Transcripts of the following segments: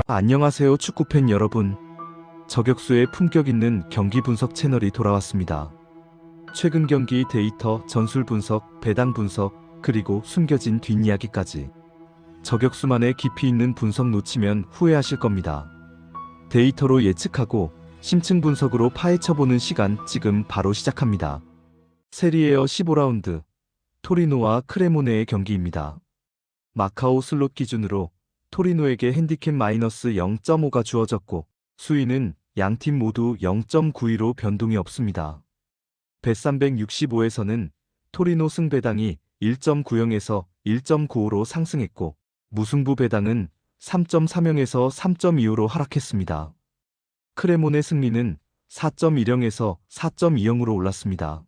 안녕하세요 축구팬 여러분. 저격수의 품격 있는 경기 분석 채널이 돌아왔습니다. 최근 경기 데이터, 전술 분석, 배당 분석, 그리고 숨겨진 뒷이야기까지. 저격수만의 깊이 있는 분석 놓치면 후회하실 겁니다. 데이터로 예측하고 심층 분석으로 파헤쳐보는 시간 지금 바로 시작합니다. 세리에어 15라운드 토리노와 크레모네의 경기입니다. 마카오 슬롯 기준으로 토리노에게 핸디캡 마이너스 0.5가 주어졌고 수위는 양팀 모두 0.92로 변동이 없습니다. bet365에서는 토리노 승 배당이 1.90에서 1.95로 상승했고 무승부 배당은 3.30에서 3.25로 하락했습니다. 크레모네 승리는 4.10에서 4.20으로 올랐습니다.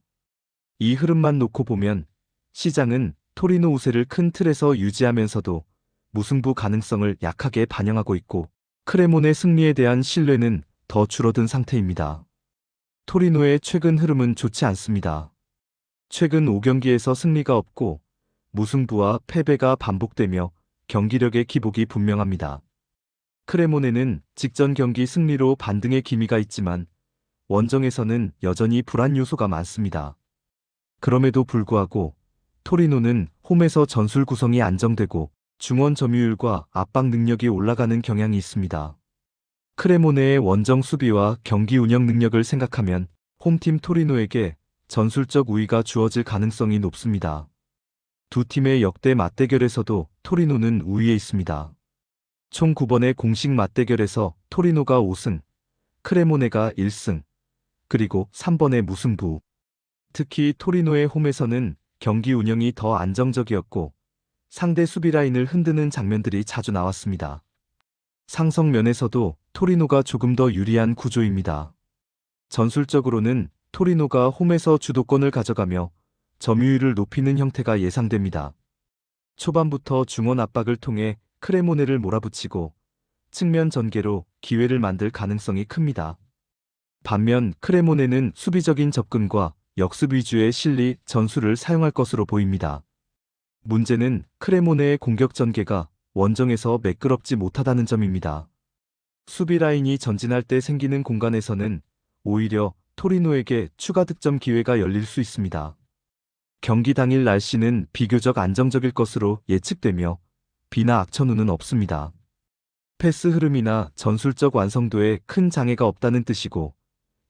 이 흐름만 놓고 보면 시장은 토리노 우세를 큰 틀에서 유지하면서도 무승부 가능성을 약하게 반영하고 있고 크레모네 승리에 대한 신뢰는 더 줄어든 상태입니다. 토리노의 최근 흐름은 좋지 않습니다. 최근 5경기에서 승리가 없고 무승부와 패배가 반복되며 경기력의 기복이 분명합니다. 크레모네는 직전 경기 승리로 반등의 기미가 있지만 원정에서는 여전히 불안 요소가 많습니다. 그럼에도 불구하고 토리노는 홈에서 전술 구성이 안정되고 중원 점유율과 압박 능력이 올라가는 경향이 있습니다. 크레모네의 원정 수비와 경기 운영 능력을 생각하면 홈팀 토리노에게 전술적 우위가 주어질 가능성이 높습니다. 두 팀의 역대 맞대결에서도 토리노는 우위에 있습니다. 총 9번의 공식 맞대결에서 토리노가 5승, 크레모네가 1승, 그리고 3번의 무승부. 특히 토리노의 홈에서는 경기 운영이 더 안정적이었고 상대 수비 라인을 흔드는 장면들이 자주 나왔습니다. 상성 면에서도 토리노가 조금 더 유리한 구조입니다. 전술적으로는 토리노가 홈에서 주도권을 가져가며 점유율을 높이는 형태가 예상됩니다. 초반부터 중원 압박을 통해 크레모네를 몰아붙이고 측면 전개로 기회를 만들 가능성이 큽니다. 반면 크레모네는 수비적인 접근과 역습 위주의 실리 전술을 사용할 것으로 보입니다. 문제는 크레모네의 공격 전개가 원정에서 매끄럽지 못하다는 점입니다. 수비 라인이 전진할 때 생기는 공간에서는 오히려 토리노에게 추가 득점 기회가 열릴 수 있습니다. 경기 당일 날씨는 비교적 안정적일 것으로 예측되며 비나 악천후는 없습니다. 패스 흐름이나 전술적 완성도에 큰 장애가 없다는 뜻이고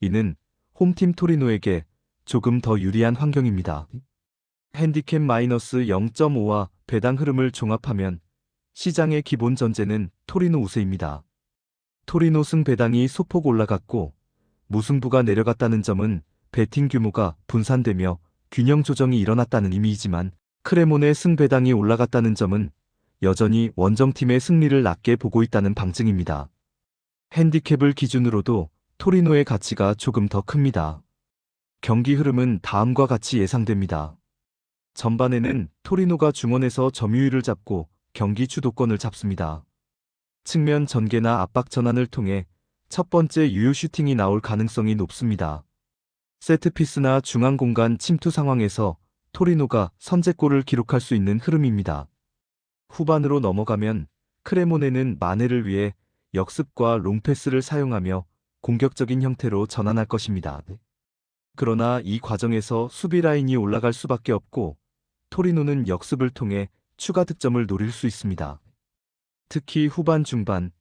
이는 홈팀 토리노에게 조금 더 유리한 환경입니다. 핸디캡 마이너스 0.5와 배당 흐름을 종합하면 시장의 기본 전제는 토리노 우세입니다. 토리노 승 배당이 소폭 올라갔고 무승부가 내려갔다는 점은 베팅 규모가 분산되며 균형 조정이 일어났다는 의미이지만 크레모네 승 배당이 올라갔다는 점은 여전히 원정팀의 승리를 낮게 보고 있다는 방증입니다. 핸디캡을 기준으로도 토리노의 가치가 조금 더 큽니다. 경기 흐름은 다음과 같이 예상됩니다. 전반에는 토리노가 중원에서 점유율을 잡고 경기 주도권을 잡습니다. 측면 전개나 압박 전환을 통해 첫 번째 유효 슈팅이 나올 가능성이 높습니다. 세트피스나 중앙 공간 침투 상황에서 토리노가 선제골을 기록할 수 있는 흐름입니다. 후반으로 넘어가면 크레모네는 만회를 위해 역습과 롱패스를 사용하며 공격적인 형태로 전환할 것입니다. 그러나 이 과정에서 수비 라인이 올라갈 수밖에 없고 토리노는 역습을 통해 추가 득점을 노릴 수 있습니다. 특히 후반 중반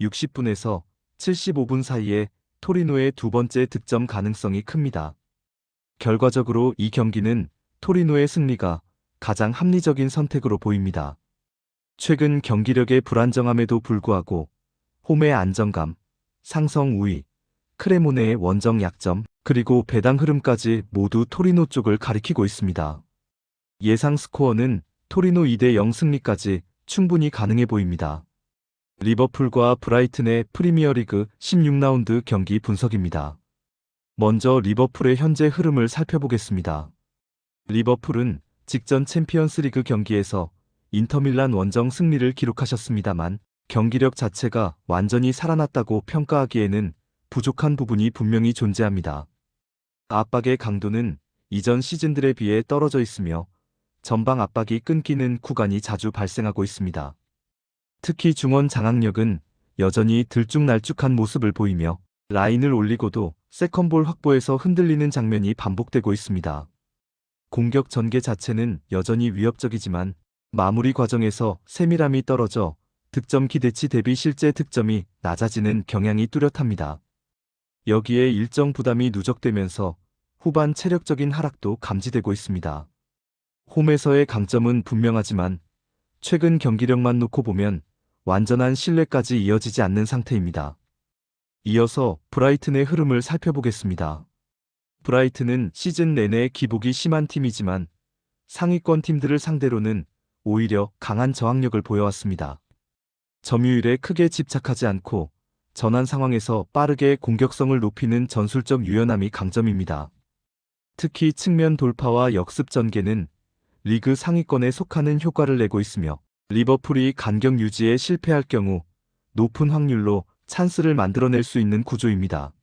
60분에서 75분 사이에 토리노의 두 번째 득점 가능성이 큽니다. 결과적으로 이 경기는 토리노의 승리가 가장 합리적인 선택으로 보입니다. 최근 경기력의 불안정함에도 불구하고 홈의 안정감, 상성 우위, 크레모네의 원정 약점, 그리고 배당 흐름까지 모두 토리노 쪽을 가리키고 있습니다. 예상 스코어는 토리노 2대0 승리까지 충분히 가능해 보입니다. 리버풀과 브라이튼의 프리미어리그 16라운드 경기 분석입니다. 먼저 리버풀의 현재 흐름을 살펴보겠습니다. 리버풀은 직전 챔피언스리그 경기에서 인터밀란 원정 승리를 기록하셨습니다만 경기력 자체가 완전히 살아났다고 평가하기에는 부족한 부분이 분명히 존재합니다. 압박의 강도는 이전 시즌들에 비해 떨어져 있으며 전방 압박이 끊기는 구간이 자주 발생하고 있습니다. 특히 중원 장악력은 여전히 들쭉날쭉한 모습을 보이며 라인을 올리고도 세컨볼 확보에서 흔들리는 장면이 반복되고 있습니다. 공격 전개 자체는 여전히 위협적이지만 마무리 과정에서 세밀함이 떨어져 득점 기대치 대비 실제 득점이 낮아지는 경향이 뚜렷합니다. 여기에 일정 부담이 누적되면서 후반 체력적인 하락도 감지되고 있습니다. 홈에서의 강점은 분명하지만 최근 경기력만 놓고 보면 완전한 신뢰까지 이어지지 않는 상태입니다. 이어서 브라이튼의 흐름을 살펴보겠습니다. 브라이튼은 시즌 내내 기복이 심한 팀이지만 상위권 팀들을 상대로는 오히려 강한 저항력을 보여왔습니다. 점유율에 크게 집착하지 않고 전환 상황에서 빠르게 공격성을 높이는 전술적 유연함이 강점입니다. 특히 측면 돌파와 역습 전개는 리그 상위권에 속하는 효과를 내고 있으며 리버풀이 간격 유지에 실패할 경우 높은 확률로 찬스를 만들어낼 수 있는 구조입니다.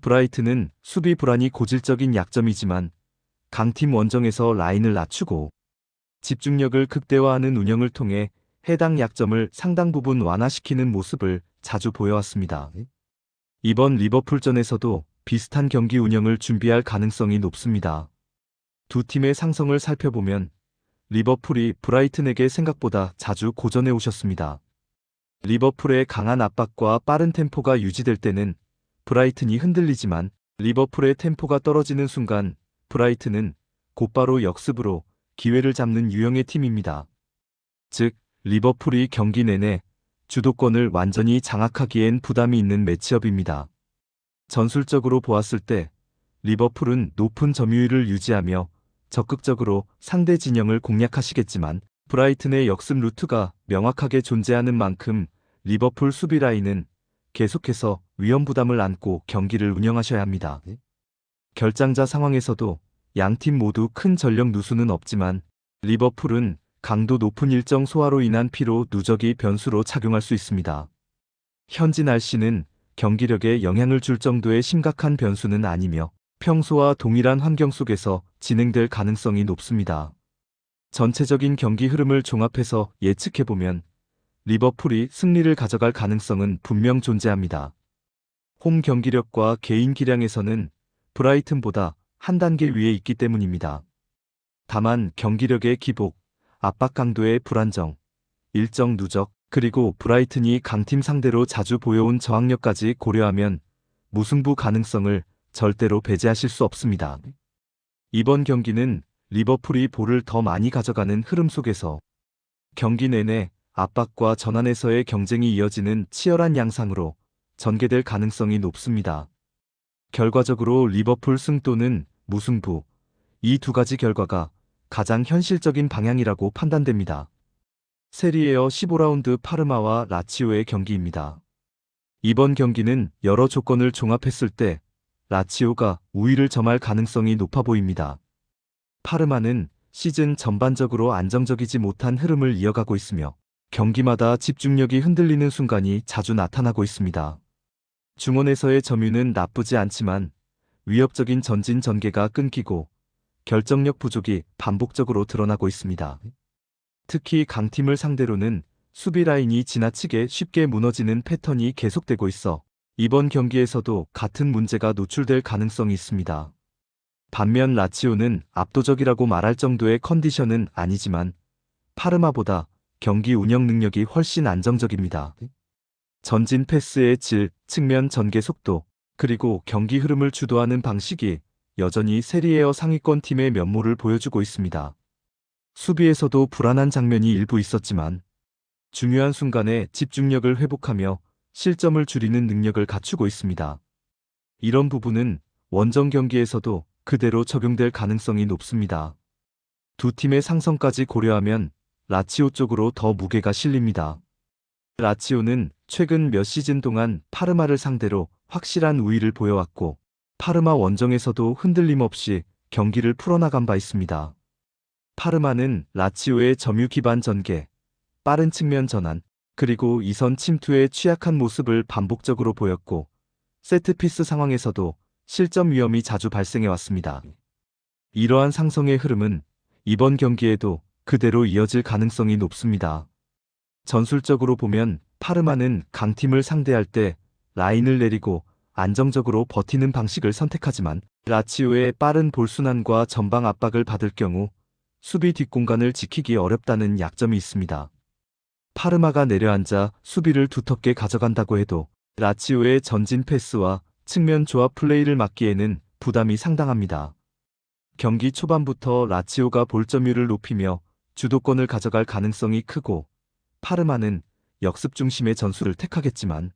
브라이튼은 수비 불안이 고질적인 약점이지만 강팀 원정에서 라인을 낮추고 집중력을 극대화하는 운영을 통해 해당 약점을 상당 부분 완화시키는 모습을 자주 보여왔습니다. 이번 리버풀전에서도 비슷한 경기 운영을 준비할 가능성이 높습니다. 두 팀의 상성을 살펴보면 리버풀이 브라이튼에게 생각보다 자주 고전해 오셨습니다. 리버풀의 강한 압박과 빠른 템포가 유지될 때는 브라이튼이 흔들리지만 리버풀의 템포가 떨어지는 순간 브라이튼은 곧바로 역습으로 기회를 잡는 유형의 팀입니다. 즉, 리버풀이 경기 내내 주도권을 완전히 장악하기엔 부담이 있는 매치업입니다. 전술적으로 보았을 때 리버풀은 높은 점유율을 유지하며 적극적으로 상대 진영을 공략하시겠지만 브라이튼의 역습 루트가 명확하게 존재하는 만큼 리버풀 수비 라인은 계속해서 위험 부담을 안고 경기를 운영하셔야 합니다. 결장자 상황에서도 양팀 모두 큰 전력 누수는 없지만 리버풀은 강도 높은 일정 소화로 인한 피로 누적이 변수로 작용할 수 있습니다. 현지 날씨는 경기력에 영향을 줄 정도의 심각한 변수는 아니며 평소와 동일한 환경 속에서 진행될 가능성이 높습니다. 전체적인 경기 흐름을 종합해서 예측해보면 리버풀이 승리를 가져갈 가능성은 분명 존재합니다. 홈 경기력과 개인 기량에서는 브라이튼보다 한 단계 위에 있기 때문입니다. 다만 경기력의 기복, 압박 강도의 불안정, 일정 누적, 그리고 브라이튼이 강팀 상대로 자주 보여온 저항력까지 고려하면 무승부 가능성을 절대로 배제하실 수 없습니다. 이번 경기는 리버풀이 볼을 더 많이 가져가는 흐름 속에서 경기 내내 압박과 전환에서의 경쟁이 이어지는 치열한 양상으로 전개될 가능성이 높습니다. 결과적으로 리버풀 승 또는 무승부, 이 두 가지 결과가 가장 현실적인 방향이라고 판단됩니다. 세리에어 15라운드 파르마와 라치오의 경기입니다. 이번 경기는 여러 조건을 종합했을 때 라치오가 우위를 점할 가능성이 높아 보입니다. 파르마는 시즌 전반적으로 안정적이지 못한 흐름을 이어가고 있으며 경기마다 집중력이 흔들리는 순간이 자주 나타나고 있습니다. 중원에서의 점유는 나쁘지 않지만 위협적인 전진 전개가 끊기고 결정력 부족이 반복적으로 드러나고 있습니다. 특히 강팀을 상대로는 수비 라인이 지나치게 쉽게 무너지는 패턴이 계속되고 있어 이번 경기에서도 같은 문제가 노출될 가능성이 있습니다. 반면 라치오는 압도적이라고 말할 정도의 컨디션은 아니지만 파르마보다 경기 운영 능력이 훨씬 안정적입니다. 전진 패스의 질, 측면 전개 속도, 그리고 경기 흐름을 주도하는 방식이 여전히 세리에어 상위권 팀의 면모를 보여주고 있습니다. 수비에서도 불안한 장면이 일부 있었지만 중요한 순간에 집중력을 회복하며 실점을 줄이는 능력을 갖추고 있습니다. 이런 부분은 원정 경기에서도 그대로 적용될 가능성이 높습니다. 두 팀의 상성까지 고려하면 라치오 쪽으로 더 무게가 실립니다. 라치오는 최근 몇 시즌 동안 파르마를 상대로 확실한 우위를 보여왔고 파르마 원정에서도 흔들림 없이 경기를 풀어나간 바 있습니다. 파르마는 라치오의 점유 기반 전개, 빠른 측면 전환, 그리고 이선 침투에 취약한 모습을 반복적으로 보였고 세트피스 상황에서도 실점 위험이 자주 발생해왔습니다. 이러한 상성의 흐름은 이번 경기에도 그대로 이어질 가능성이 높습니다. 전술적으로 보면 파르마는 강팀을 상대할 때 라인을 내리고 안정적으로 버티는 방식을 선택하지만 라치오의 빠른 볼순환과 전방 압박을 받을 경우 수비 뒷공간을 지키기 어렵다는 약점이 있습니다. 파르마가 내려앉아 수비를 두텁게 가져간다고 해도 라치오의 전진 패스와 측면 조합 플레이를 막기에는 부담이 상당합니다. 경기 초반부터 라치오가 볼점유를 높이며 주도권을 가져갈 가능성이 크고 파르마는 역습 중심의 전술을 택하겠지만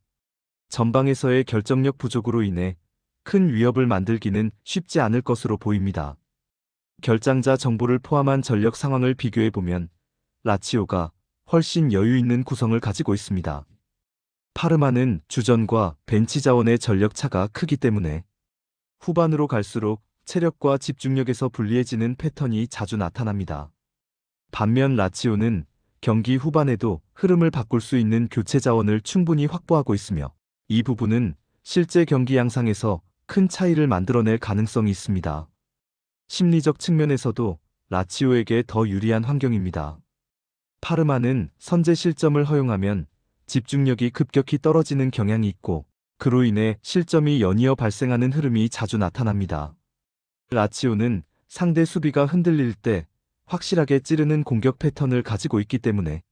전방에서의 결정력 부족으로 인해 큰 위협을 만들기는 쉽지 않을 것으로 보입니다. 결장자 정보를 포함한 전력 상황을 비교해보면 라치오가 훨씬 여유 있는 구성을 가지고 있습니다. 파르마는 주전과 벤치 자원의 전력 차가 크기 때문에 후반으로 갈수록 체력과 집중력에서 불리해지는 패턴이 자주 나타납니다. 반면 라치오는 경기 후반에도 흐름을 바꿀 수 있는 교체 자원을 충분히 확보하고 있으며 이 부분은 실제 경기 양상에서 큰 차이를 만들어낼 가능성이 있습니다. 심리적 측면에서도 라치오에게 더 유리한 환경입니다. 파르마는 선제 실점을 허용하면 집중력이 급격히 떨어지는 경향이 있고 그로 인해 실점이 연이어 발생하는 흐름이 자주 나타납니다. 라치오는 상대 수비가 흔들릴 때 확실하게 찌르는 공격 패턴을 가지고 있기 때문에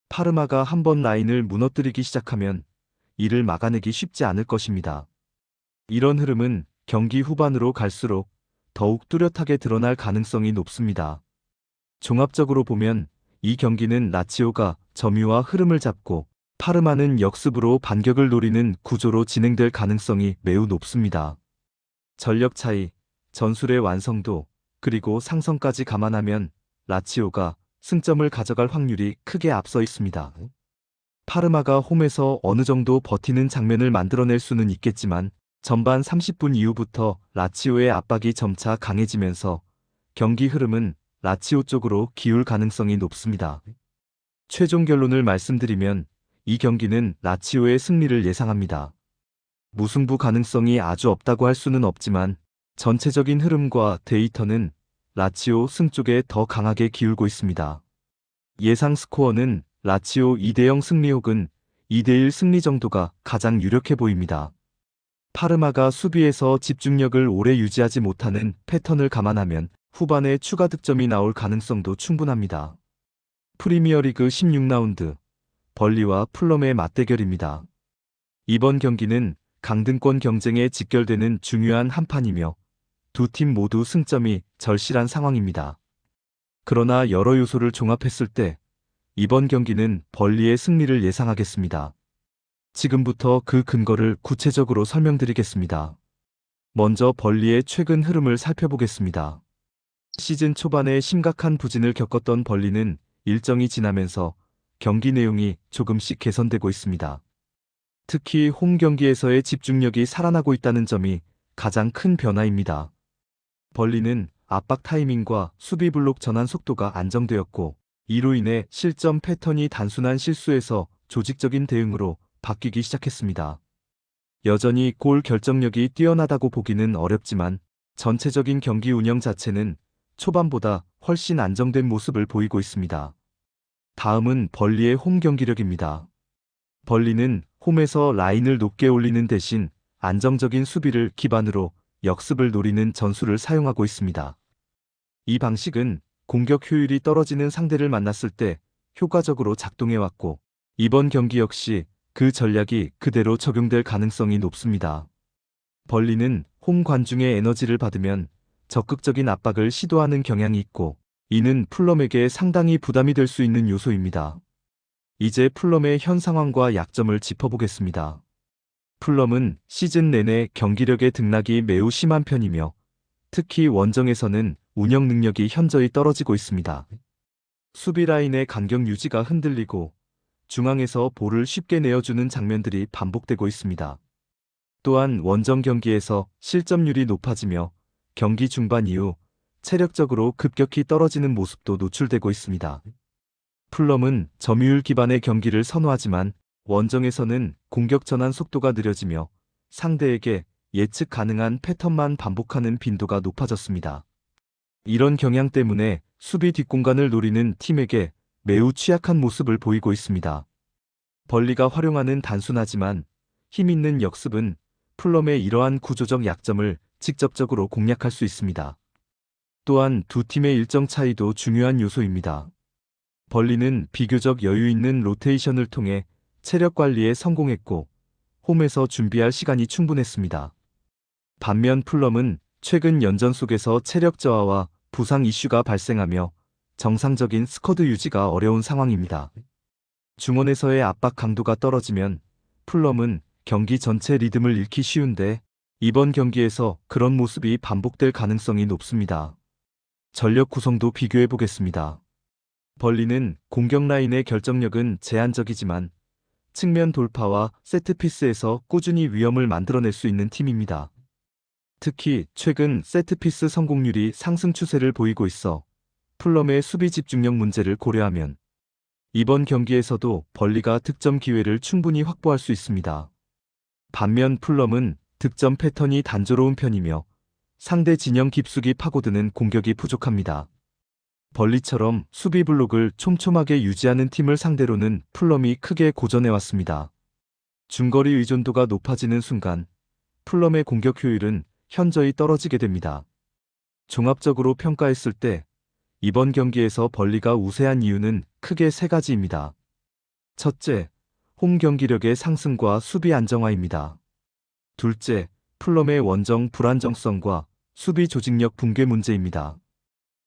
파르마가 한번 라인을 무너뜨리기 시작하면 이를 막아내기 쉽지 않을 것입니다. 이런 흐름은 경기 후반으로 갈수록 더욱 뚜렷하게 드러날 가능성이 높습니다. 종합적으로 보면 이 경기는 라치오가 점유와 흐름을 잡고 파르마는 역습으로 반격을 노리는 구조로 진행될 가능성이 매우 높습니다. 전력 차이, 전술의 완성도, 그리고 상성까지 감안하면 라치오가 승점을 가져갈 확률이 크게 앞서 있습니다. 파르마가 홈에서 어느 정도 버티는 장면을 만들어낼 수는 있겠지만 전반 30분 이후부터 라치오의 압박이 점차 강해지면서 경기 흐름은 라치오 쪽으로 기울 가능성이 높습니다. 최종 결론을 말씀드리면 이 경기는 라치오의 승리를 예상합니다. 무승부 가능성이 아주 없다고 할 수는 없지만 전체적인 흐름과 데이터는 라치오 승 쪽에 더 강하게 기울고 있습니다. 예상 스코어는 라치오 2대0 승리 혹은 2대1 승리 정도가 가장 유력해 보입니다. 파르마가 수비에서 집중력을 오래 유지하지 못하는 패턴을 감안하면 후반에 추가 득점이 나올 가능성도 충분합니다. 프리미어리그 16라운드 벌리와 풀럼의 맞대결입니다. 이번 경기는 강등권 경쟁에 직결되는 중요한 한판이며 두 팀 모두 승점이 절실한 상황입니다. 그러나 여러 요소를 종합했을 때 이번 경기는 벌리의 승리를 예상하겠습니다. 지금부터 그 근거를 구체적으로 설명드리겠습니다. 먼저 벌리의 최근 흐름을 살펴보겠습니다. 시즌 초반에 심각한 부진을 겪었던 벌리는 일정이 지나면서 경기 내용이 조금씩 개선되고 있습니다. 특히 홈 경기에서의 집중력이 살아나고 있다는 점이 가장 큰 변화입니다. 벌리는 압박 타이밍과 수비 블록 전환 속도가 안정되었고 이로 인해 실점 패턴이 단순한 실수에서 조직적인 대응으로 바뀌기 시작했습니다. 여전히 골 결정력이 뛰어나다고 보기는 어렵지만 전체적인 경기 운영 자체는 초반보다 훨씬 안정된 모습을 보이고 있습니다. 다음은 벌리의 홈 경기력입니다. 벌리는 홈에서 라인을 높게 올리는 대신 안정적인 수비를 기반으로 역습을 노리는 전술을 사용하고 있습니다. 이 방식은 공격 효율이 떨어지는 상대를 만났을 때 효과적으로 작동해왔고 이번 경기 역시 그 전략이 그대로 적용될 가능성이 높습니다. 벌리는 홈 관중의 에너지를 받으면 적극적인 압박을 시도하는 경향이 있고 이는 풀럼에게 상당히 부담이 될 수 있는 요소입니다. 이제 풀럼의 현 상황과 약점을 짚어보겠습니다. 풀럼은 시즌 내내 경기력의 등락이 매우 심한 편이며 특히 원정에서는 운영 능력이 현저히 떨어지고 있습니다. 수비 라인의 간격 유지가 흔들리고 중앙에서 볼을 쉽게 내어주는 장면들이 반복되고 있습니다. 또한 원정 경기에서 실점률이 높아지며 경기 중반 이후 체력적으로 급격히 떨어지는 모습도 노출되고 있습니다. 풀럼은 점유율 기반의 경기를 선호하지만 원정에서는 공격 전환 속도가 느려지며 상대에게 예측 가능한 패턴만 반복하는 빈도가 높아졌습니다. 이런 경향 때문에 수비 뒷공간을 노리는 팀에게 매우 취약한 모습을 보이고 있습니다. 벌리가 활용하는 단순하지만 힘 있는 역습은 풀럼의 이러한 구조적 약점을 직접적으로 공략할 수 있습니다. 또한 두 팀의 일정 차이도 중요한 요소입니다. 벌리는 비교적 여유 있는 로테이션을 통해 체력 관리에 성공했고 홈에서 준비할 시간이 충분했습니다. 반면 풀럼은 최근 연전 속에서 체력 저하와 부상 이슈가 발생하며 정상적인 스쿼드 유지가 어려운 상황입니다. 중원에서의 압박 강도가 떨어지면 풀럼은 경기 전체 리듬을 잃기 쉬운데 이번 경기에서 그런 모습이 반복될 가능성이 높습니다. 전력 구성도 비교해 보겠습니다. 벌리는 공격 라인의 결정력은 제한적이지만 측면 돌파와 세트피스에서 꾸준히 위험을 만들어낼 수 있는 팀입니다. 특히 최근 세트피스 성공률이 상승 추세를 보이고 있어 풀럼의 수비 집중력 문제를 고려하면 이번 경기에서도 벌리가 득점 기회를 충분히 확보할 수 있습니다. 반면 풀럼은 득점 패턴이 단조로운 편이며 상대 진영 깊숙이 파고드는 공격이 부족합니다. 벌리처럼 수비 블록을 촘촘하게 유지하는 팀을 상대로는 풀럼이 크게 고전해왔습니다. 중거리 의존도가 높아지는 순간 풀럼의 공격 효율은 현저히 떨어지게 됩니다. 종합적으로 평가했을 때 이번 경기에서 벌리가 우세한 이유는 크게 세 가지입니다. 첫째, 홈 경기력의 상승과 수비 안정화입니다. 둘째, 풀럼의 원정 불안정성과 수비 조직력 붕괴 문제입니다.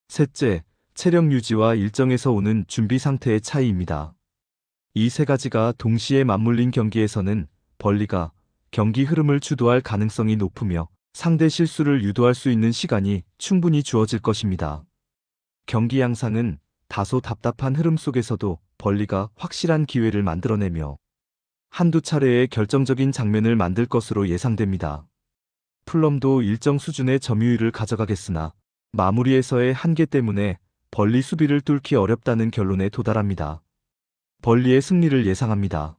셋째, 체력 유지와 일정에서 오는 준비 상태의 차이입니다. 이 세 가지가 동시에 맞물린 경기에서는 벌리가 경기 흐름을 주도할 가능성이 높으며 상대 실수를 유도할 수 있는 시간이 충분히 주어질 것입니다. 경기 양상은 다소 답답한 흐름 속에서도 벌리가 확실한 기회를 만들어내며 한두 차례의 결정적인 장면을 만들 것으로 예상됩니다. 풀럼도 일정 수준의 점유율을 가져가겠으나 마무리에서의 한계 때문에 벌리 수비를 뚫기 어렵다는 결론에 도달합니다. 벌리의 승리를 예상합니다.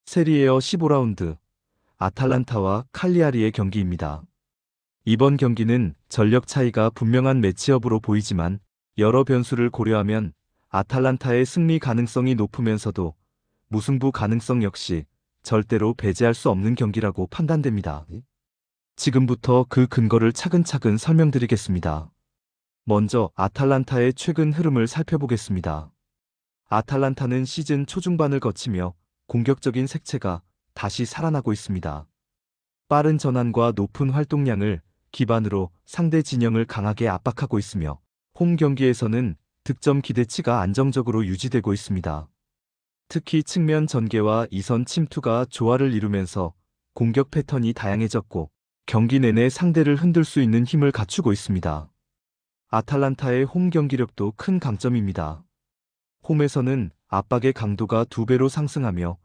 세리에어 15라운드 아탈란타와 칼리아리의 경기입니다. 이번 경기는 전력 차이가 분명한 매치업으로 보이지만 여러 변수를 고려하면 아탈란타의 승리 가능성이 높으면서도 무승부 가능성 역시 절대로 배제할 수 없는 경기라고 판단됩니다. 지금부터 그 근거를 차근차근 설명드리겠습니다. 먼저 아탈란타의 최근 흐름을 살펴보겠습니다. 아탈란타는 시즌 초중반을 거치며 공격적인 색채가 다시 살아나고 있습니다. 빠른 전환과 높은 활동량을 기반으로 상대 진영을 강하게 압박하고 있으며 홈 경기에서는 득점 기대치가 안정적으로 유지되고 있습니다. 특히 측면 전개와 이선 침투가 조화를 이루면서 공격 패턴이 다양해졌고 경기 내내 상대를 흔들 수 있는 힘을 갖추고 있습니다. 아탈란타의 홈 경기력도 큰 강점입니다. 홈에서는 압박의 강도가 2배로 상승하며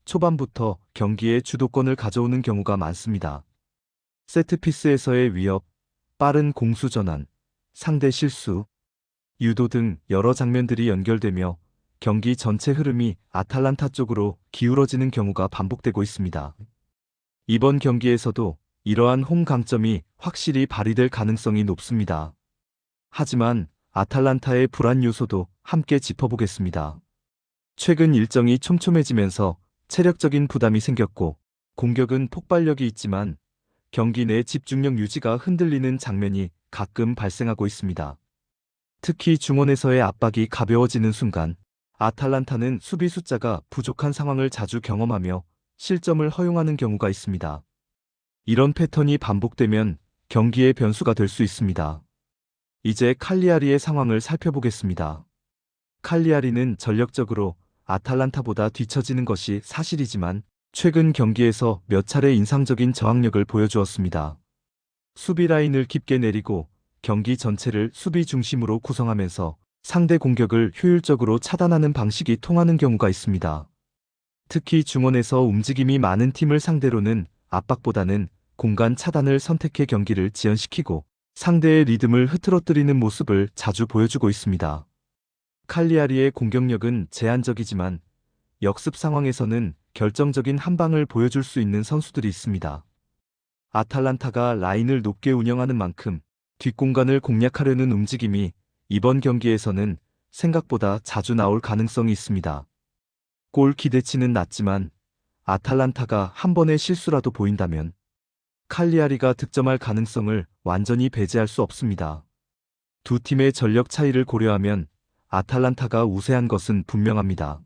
초반부터 경기의 주도권을 가져오는 경우가 많습니다. 세트피스에서의 위협, 빠른 공수 전환, 상대 실수, 유도 등 여러 장면들이 연결되며 경기 전체 흐름이 아탈란타 쪽으로 기울어지는 경우가 반복되고 있습니다. 이번 경기에서도 이러한 홈 강점이 확실히 발휘될 가능성이 높습니다. 하지만 아탈란타의 불안 요소도 함께 짚어보겠습니다. 최근 일정이 촘촘해지면서 체력적인 부담이 생겼고 공격은 폭발력이 있지만 경기 내 집중력 유지가 흔들리는 장면이 가끔 발생하고 있습니다. 특히 중원에서의 압박이 가벼워지는 순간 아탈란타는 수비 숫자가 부족한 상황을 자주 경험하며 실점을 허용하는 경우가 있습니다. 이런 패턴이 반복되면 경기의 변수가 될 수 있습니다. 이제 칼리아리의 상황을 살펴보겠습니다. 칼리아리는 전력적으로 아탈란타보다 뒤처지는 것이 사실이지만 최근 경기에서 몇 차례 인상적인 저항력을 보여주었습니다. 수비 라인을 깊게 내리고 경기 전체를 수비 중심으로 구성하면서 상대 공격을 효율적으로 차단하는 방식이 통하는 경우가 있습니다. 특히 중원에서 움직임이 많은 팀을 상대로는 압박보다는 공간 차단을 선택해 경기를 지연시키고 상대의 리듬을 흐트러뜨리는 모습을 자주 보여주고 있습니다. 칼리아리의 공격력은 제한적이지만 역습 상황에서는 결정적인 한 방을 보여줄 수 있는 선수들이 있습니다. 아탈란타가 라인을 높게 운영하는 만큼 뒷공간을 공략하려는 움직임이 이번 경기에서는 생각보다 자주 나올 가능성이 있습니다. 골 기대치는 낮지만 아탈란타가 한 번의 실수라도 보인다면 칼리아리가 득점할 가능성을 완전히 배제할 수 없습니다. 두 팀의 전력 차이를 고려하면 아탈란타가 우세한 것은 분명합니다.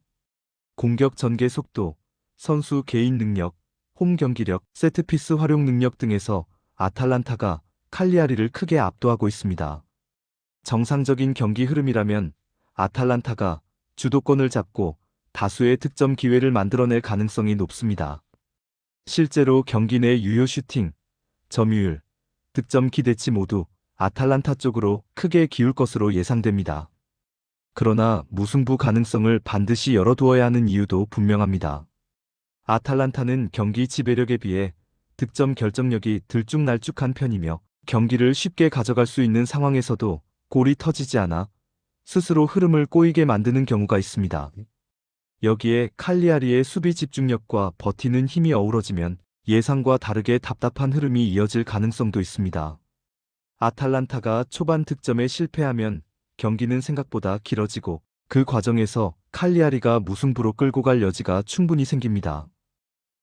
공격 전개 속도, 선수 개인 능력, 홈 경기력, 세트피스 활용 능력 등에서 아탈란타가 칼리아리를 크게 압도하고 있습니다. 정상적인 경기 흐름이라면 아탈란타가 주도권을 잡고 다수의 득점 기회를 만들어낼 가능성이 높습니다. 실제로 경기 내 유효 슈팅, 점유율, 득점 기대치 모두 아탈란타 쪽으로 크게 기울 것으로 예상됩니다. 그러나 무승부 가능성을 반드시 열어두어야 하는 이유도 분명합니다. 아탈란타는 경기 지배력에 비해 득점 결정력이 들쭉날쭉한 편이며 경기를 쉽게 가져갈 수 있는 상황에서도 골이 터지지 않아 스스로 흐름을 꼬이게 만드는 경우가 있습니다. 여기에 칼리아리의 수비 집중력과 버티는 힘이 어우러지면 예상과 다르게 답답한 흐름이 이어질 가능성도 있습니다. 아탈란타가 초반 득점에 실패하면 경기는 생각보다 길어지고 그 과정에서 칼리아리가 무승부로 끌고 갈 여지가 충분히 생깁니다.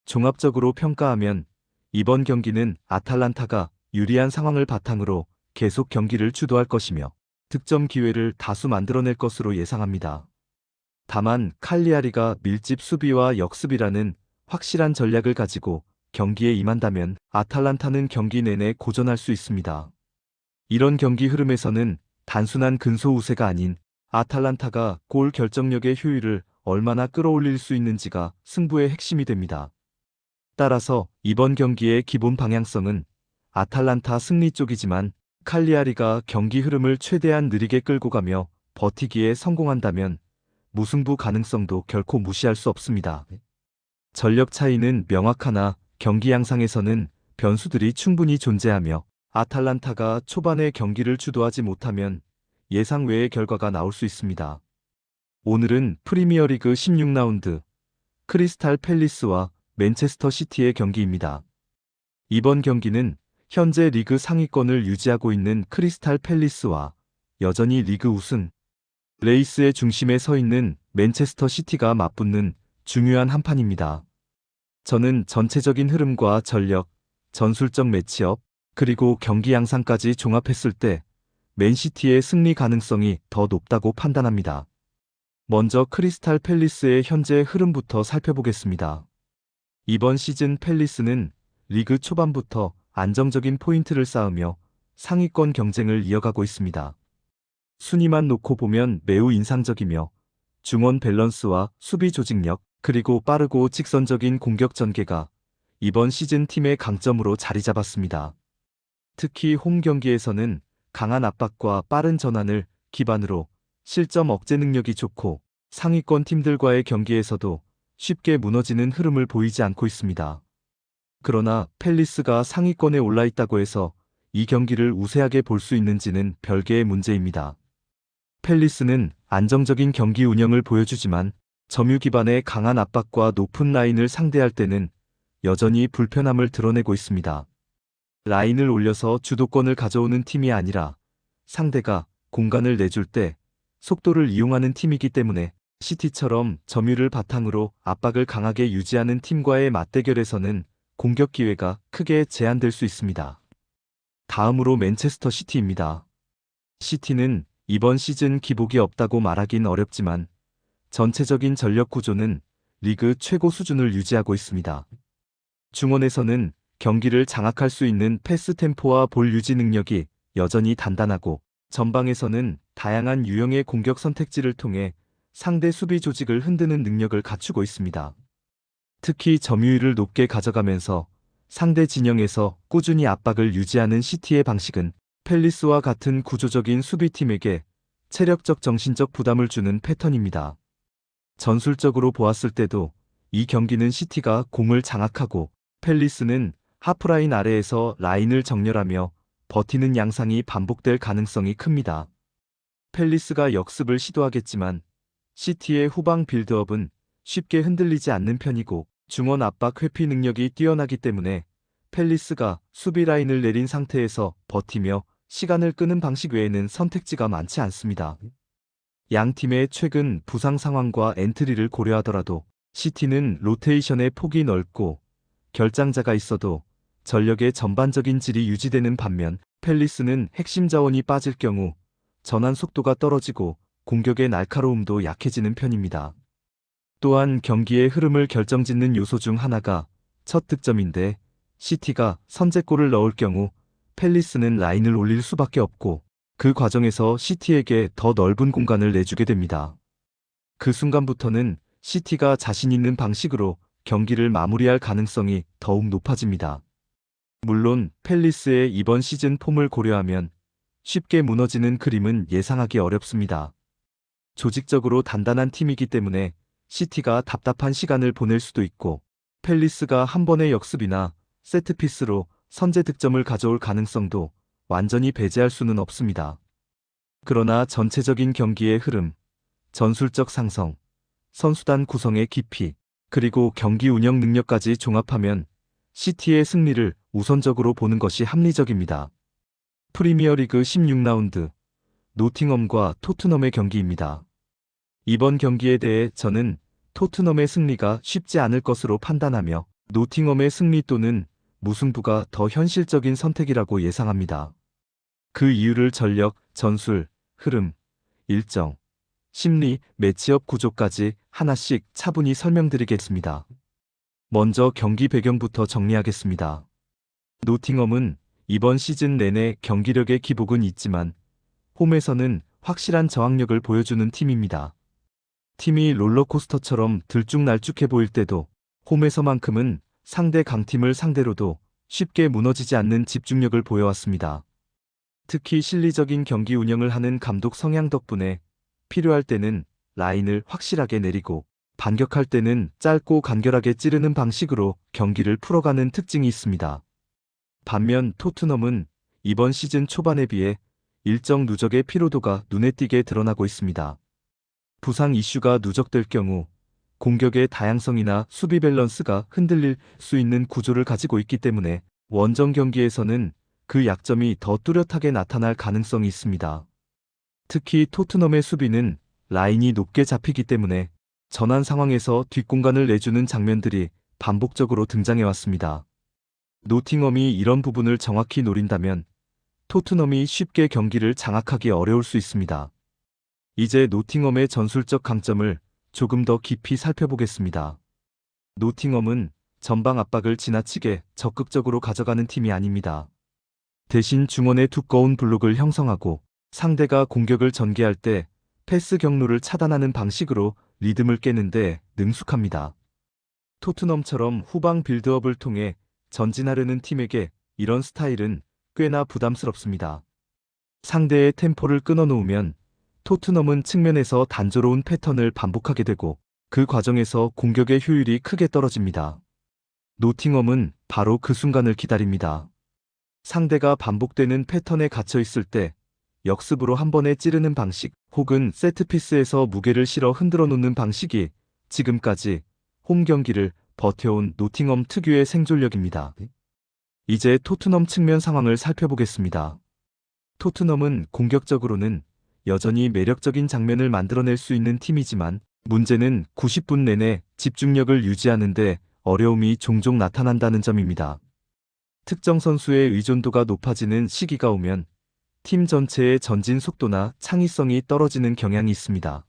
종합적으로 평가하면 이번 경기는 아탈란타가 유리한 상황을 바탕으로 계속 경기를 주도할 것이며 득점 기회를 다수 만들어낼 것으로 예상합니다. 다만 칼리아리가 밀집 수비와 역습이라는 확실한 전략을 가지고 경기에 임한다면 아탈란타는 경기 내내 고전할 수 있습니다. 이런 경기 흐름에서는 단순한 근소 우세가 아닌 아탈란타가 골 결정력의 효율을 얼마나 끌어올릴 수 있는지가 승부의 핵심이 됩니다. 따라서 이번 경기의 기본 방향성은 아탈란타 승리 쪽이지만 칼리아리가 경기 흐름을 최대한 느리게 끌고 가며 버티기에 성공한다면 무승부 가능성도 결코 무시할 수 없습니다. 전력 차이는 명확하나 경기 양상에서는 변수들이 충분히 존재하며 아탈란타가 초반에 경기를 주도하지 못하면 예상 외의 결과가 나올 수 있습니다. 오늘은 프리미어리그 16라운드 크리스탈 팰리스와 맨체스터 시티의 경기입니다. 이번 경기는 현재 리그 상위권을 유지하고 있는 크리스탈 팰리스와 여전히 리그 우승 레이스의 중심에 서 있는 맨체스터 시티가 맞붙는 중요한 한판입니다. 저는 전체적인 흐름과 전력, 전술적 매치업, 그리고 경기 양상까지 종합했을 때 맨시티의 승리 가능성이 더 높다고 판단합니다. 먼저 크리스탈 팰리스의 현재 흐름부터 살펴보겠습니다. 이번 시즌 팰리스는 리그 초반부터 안정적인 포인트를 쌓으며 상위권 경쟁을 이어가고 있습니다. 순위만 놓고 보면 매우 인상적이며 중원 밸런스와 수비 조직력, 그리고 빠르고 직선적인 공격 전개가 이번 시즌 팀의 강점으로 자리 잡았습니다. 특히 홈 경기에서는 강한 압박과 빠른 전환을 기반으로 실점 억제 능력이 좋고 상위권 팀들과의 경기에서도 쉽게 무너지는 흐름을 보이지 않고 있습니다. 그러나 팰리스가 상위권에 올라 있다고 해서 이 경기를 우세하게 볼 수 있는지는 별개의 문제입니다. 팰리스는 안정적인 경기 운영을 보여주지만 점유 기반의 강한 압박과 높은 라인을 상대할 때는 여전히 불편함을 드러내고 있습니다. 라인을 올려서 주도권을 가져오는 팀이 아니라 상대가 공간을 내줄 때 속도를 이용하는 팀이기 때문에 시티처럼 점유를 바탕으로 압박을 강하게 유지하는 팀과의 맞대결에서는 공격 기회가 크게 제한될 수 있습니다. 다음으로 맨체스터 시티입니다. 시티는 이번 시즌 기복이 없다고 말하긴 어렵지만 전체적인 전력 구조는 리그 최고 수준을 유지하고 있습니다. 중원에서는 경기를 장악할 수 있는 패스 템포와 볼 유지 능력이 여전히 단단하고 전방에서는 다양한 유형의 공격 선택지를 통해 상대 수비 조직을 흔드는 능력을 갖추고 있습니다. 특히 점유율을 높게 가져가면서 상대 진영에서 꾸준히 압박을 유지하는 시티의 방식은 팰리스와 같은 구조적인 수비팀에게 체력적 정신적 부담을 주는 패턴입니다. 전술적으로 보았을 때도 이 경기는 시티가 공을 장악하고 팰리스는 하프라인 아래에서 라인을 정렬하며 버티는 양상이 반복될 가능성이 큽니다. 팰리스가 역습을 시도하겠지만 시티의 후방 빌드업은 쉽게 흔들리지 않는 편이고 중원 압박 회피 능력이 뛰어나기 때문에 팰리스가 수비 라인을 내린 상태에서 버티며 시간을 끄는 방식 외에는 선택지가 많지 않습니다. 양 팀의 최근 부상 상황과 엔트리를 고려하더라도 시티는 로테이션의 폭이 넓고 결장자가 있어도 전력의 전반적인 질이 유지되는 반면 팰리스는 핵심 자원이 빠질 경우 전환 속도가 떨어지고 공격의 날카로움도 약해지는 편입니다. 또한 경기의 흐름을 결정짓는 요소 중 하나가 첫 득점인데 시티가 선제골을 넣을 경우 팰리스는 라인을 올릴 수밖에 없고 그 과정에서 시티에게 더 넓은 공간을 내주게 됩니다. 그 순간부터는 시티가 자신 있는 방식으로 경기를 마무리할 가능성이 더욱 높아집니다. 물론 팰리스의 이번 시즌 폼을 고려하면 쉽게 무너지는 그림은 예상하기 어렵습니다. 조직적으로 단단한 팀이기 때문에 시티가 답답한 시간을 보낼 수도 있고 팰리스가 한 번의 역습이나 세트피스로 선제 득점을 가져올 가능성도 완전히 배제할 수는 없습니다. 그러나 전체적인 경기의 흐름, 전술적 상성, 선수단 구성의 깊이, 그리고 경기 운영 능력까지 종합하면 시티의 승리를 우선적으로 보는 것이 합리적입니다. 프리미어리그 16라운드 노팅엄과 토트넘의 경기입니다. 이번 경기에 대해 저는 토트넘의 승리가 쉽지 않을 것으로 판단하며 노팅엄의 승리 또는 무승부가 더 현실적인 선택이라고 예상합니다. 그 이유를 전력, 전술, 흐름, 일정, 심리, 매치업 구조까지 하나씩 차분히 설명드리겠습니다. 먼저 경기 배경부터 정리하겠습니다. 노팅엄은 이번 시즌 내내 경기력의 기복은 있지만 홈에서는 확실한 저항력을 보여주는 팀입니다. 팀이 롤러코스터처럼 들쭉날쭉해 보일 때도 홈에서만큼은 상대 강팀을 상대로도 쉽게 무너지지 않는 집중력을 보여왔습니다. 특히 실리적인 경기 운영을 하는 감독 성향 덕분에 필요할 때는 라인을 확실하게 내리고 반격할 때는 짧고 간결하게 찌르는 방식으로 경기를 풀어가는 특징이 있습니다. 반면 토트넘은 이번 시즌 초반에 비해 일정 누적의 피로도가 눈에 띄게 드러나고 있습니다. 부상 이슈가 누적될 경우 공격의 다양성이나 수비 밸런스가 흔들릴 수 있는 구조를 가지고 있기 때문에 원정 경기에서는 그 약점이 더 뚜렷하게 나타날 가능성이 있습니다. 특히 토트넘의 수비는 라인이 높게 잡히기 때문에 전환 상황에서 뒷공간을 내주는 장면들이 반복적으로 등장해왔습니다. 노팅엄이 이런 부분을 정확히 노린다면 토트넘이 쉽게 경기를 장악하기 어려울 수 있습니다. 이제 노팅엄의 전술적 강점을 조금 더 깊이 살펴보겠습니다. 노팅엄은 전방 압박을 지나치게 적극적으로 가져가는 팀이 아닙니다. 대신 중원의 두꺼운 블록을 형성하고 상대가 공격을 전개할 때 패스 경로를 차단하는 방식으로 리듬을 깨는데 능숙합니다. 토트넘처럼 후방 빌드업을 통해 전진하려는 팀에게 이런 스타일은 꽤나 부담스럽습니다. 상대의 템포를 끊어놓으면 토트넘은 측면에서 단조로운 패턴을 반복하게 되고 그 과정에서 공격의 효율이 크게 떨어집니다. 노팅엄은 바로 그 순간을 기다립니다. 상대가 반복되는 패턴에 갇혀 있을 때 역습으로 한 번에 찌르는 방식 혹은 세트피스에서 무게를 실어 흔들어 놓는 방식이 지금까지 홈 경기를 버텨온 노팅엄 특유의 생존력입니다. 이제 토트넘 측면 상황을 살펴보겠습니다. 토트넘은 공격적으로는 여전히 매력적인 장면을 만들어낼 수 있는 팀이지만 문제는 90분 내내 집중력을 유지하는데 어려움이 종종 나타난다는 점입니다. 특정 선수의 의존도가 높아지는 시기가 오면 팀 전체의 전진 속도나 창의성이 떨어지는 경향이 있습니다.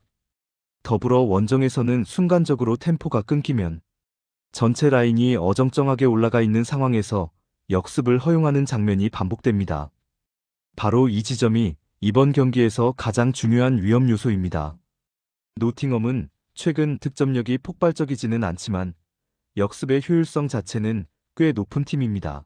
더불어 원정에서는 순간적으로 템포가 끊기면 전체 라인이 어정쩡하게 올라가 있는 상황에서 역습을 허용하는 장면이 반복됩니다. 바로 이 지점이 이번 경기에서 가장 중요한 위험 요소입니다. 노팅엄은 최근 득점력이 폭발적이지는 않지만 역습의 효율성 자체는 꽤 높은 팀입니다.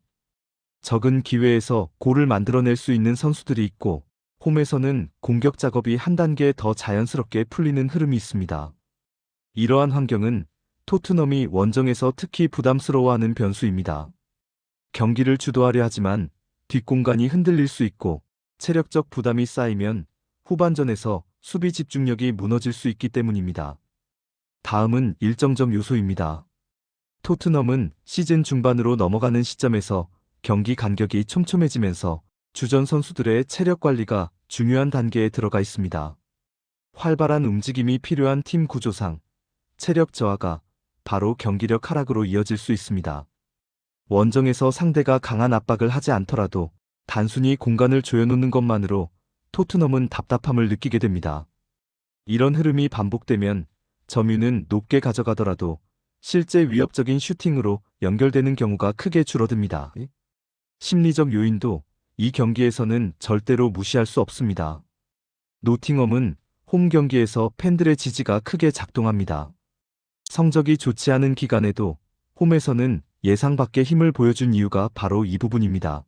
적은 기회에서 골을 만들어낼 수 있는 선수들이 있고 홈에서는 공격 작업이 한 단계 더 자연스럽게 풀리는 흐름이 있습니다. 이러한 환경은 토트넘이 원정에서 특히 부담스러워하는 변수입니다. 경기를 주도하려 하지만 뒷공간이 흔들릴 수 있고 체력적 부담이 쌓이면 후반전에서 수비 집중력이 무너질 수 있기 때문입니다. 다음은 일정점 요소입니다. 토트넘은 시즌 중반으로 넘어가는 시점에서 경기 간격이 촘촘해지면서 주전 선수들의 체력 관리가 중요한 단계에 들어가 있습니다. 활발한 움직임이 필요한 팀 구조상 체력 저하가 바로 경기력 하락으로 이어질 수 있습니다. 원정에서 상대가 강한 압박을 하지 않더라도 단순히 공간을 조여놓는 것만으로 토트넘은 답답함을 느끼게 됩니다. 이런 흐름이 반복되면 점유는 높게 가져가더라도 실제 위협적인 슈팅으로 연결되는 경우가 크게 줄어듭니다. 심리적 요인도 이 경기에서는 절대로 무시할 수 없습니다. 노팅엄은 홈 경기에서 팬들의 지지가 크게 작동합니다. 성적이 좋지 않은 기간에도 홈에서는 예상 밖의 힘을 보여준 이유가 바로 이 부분입니다.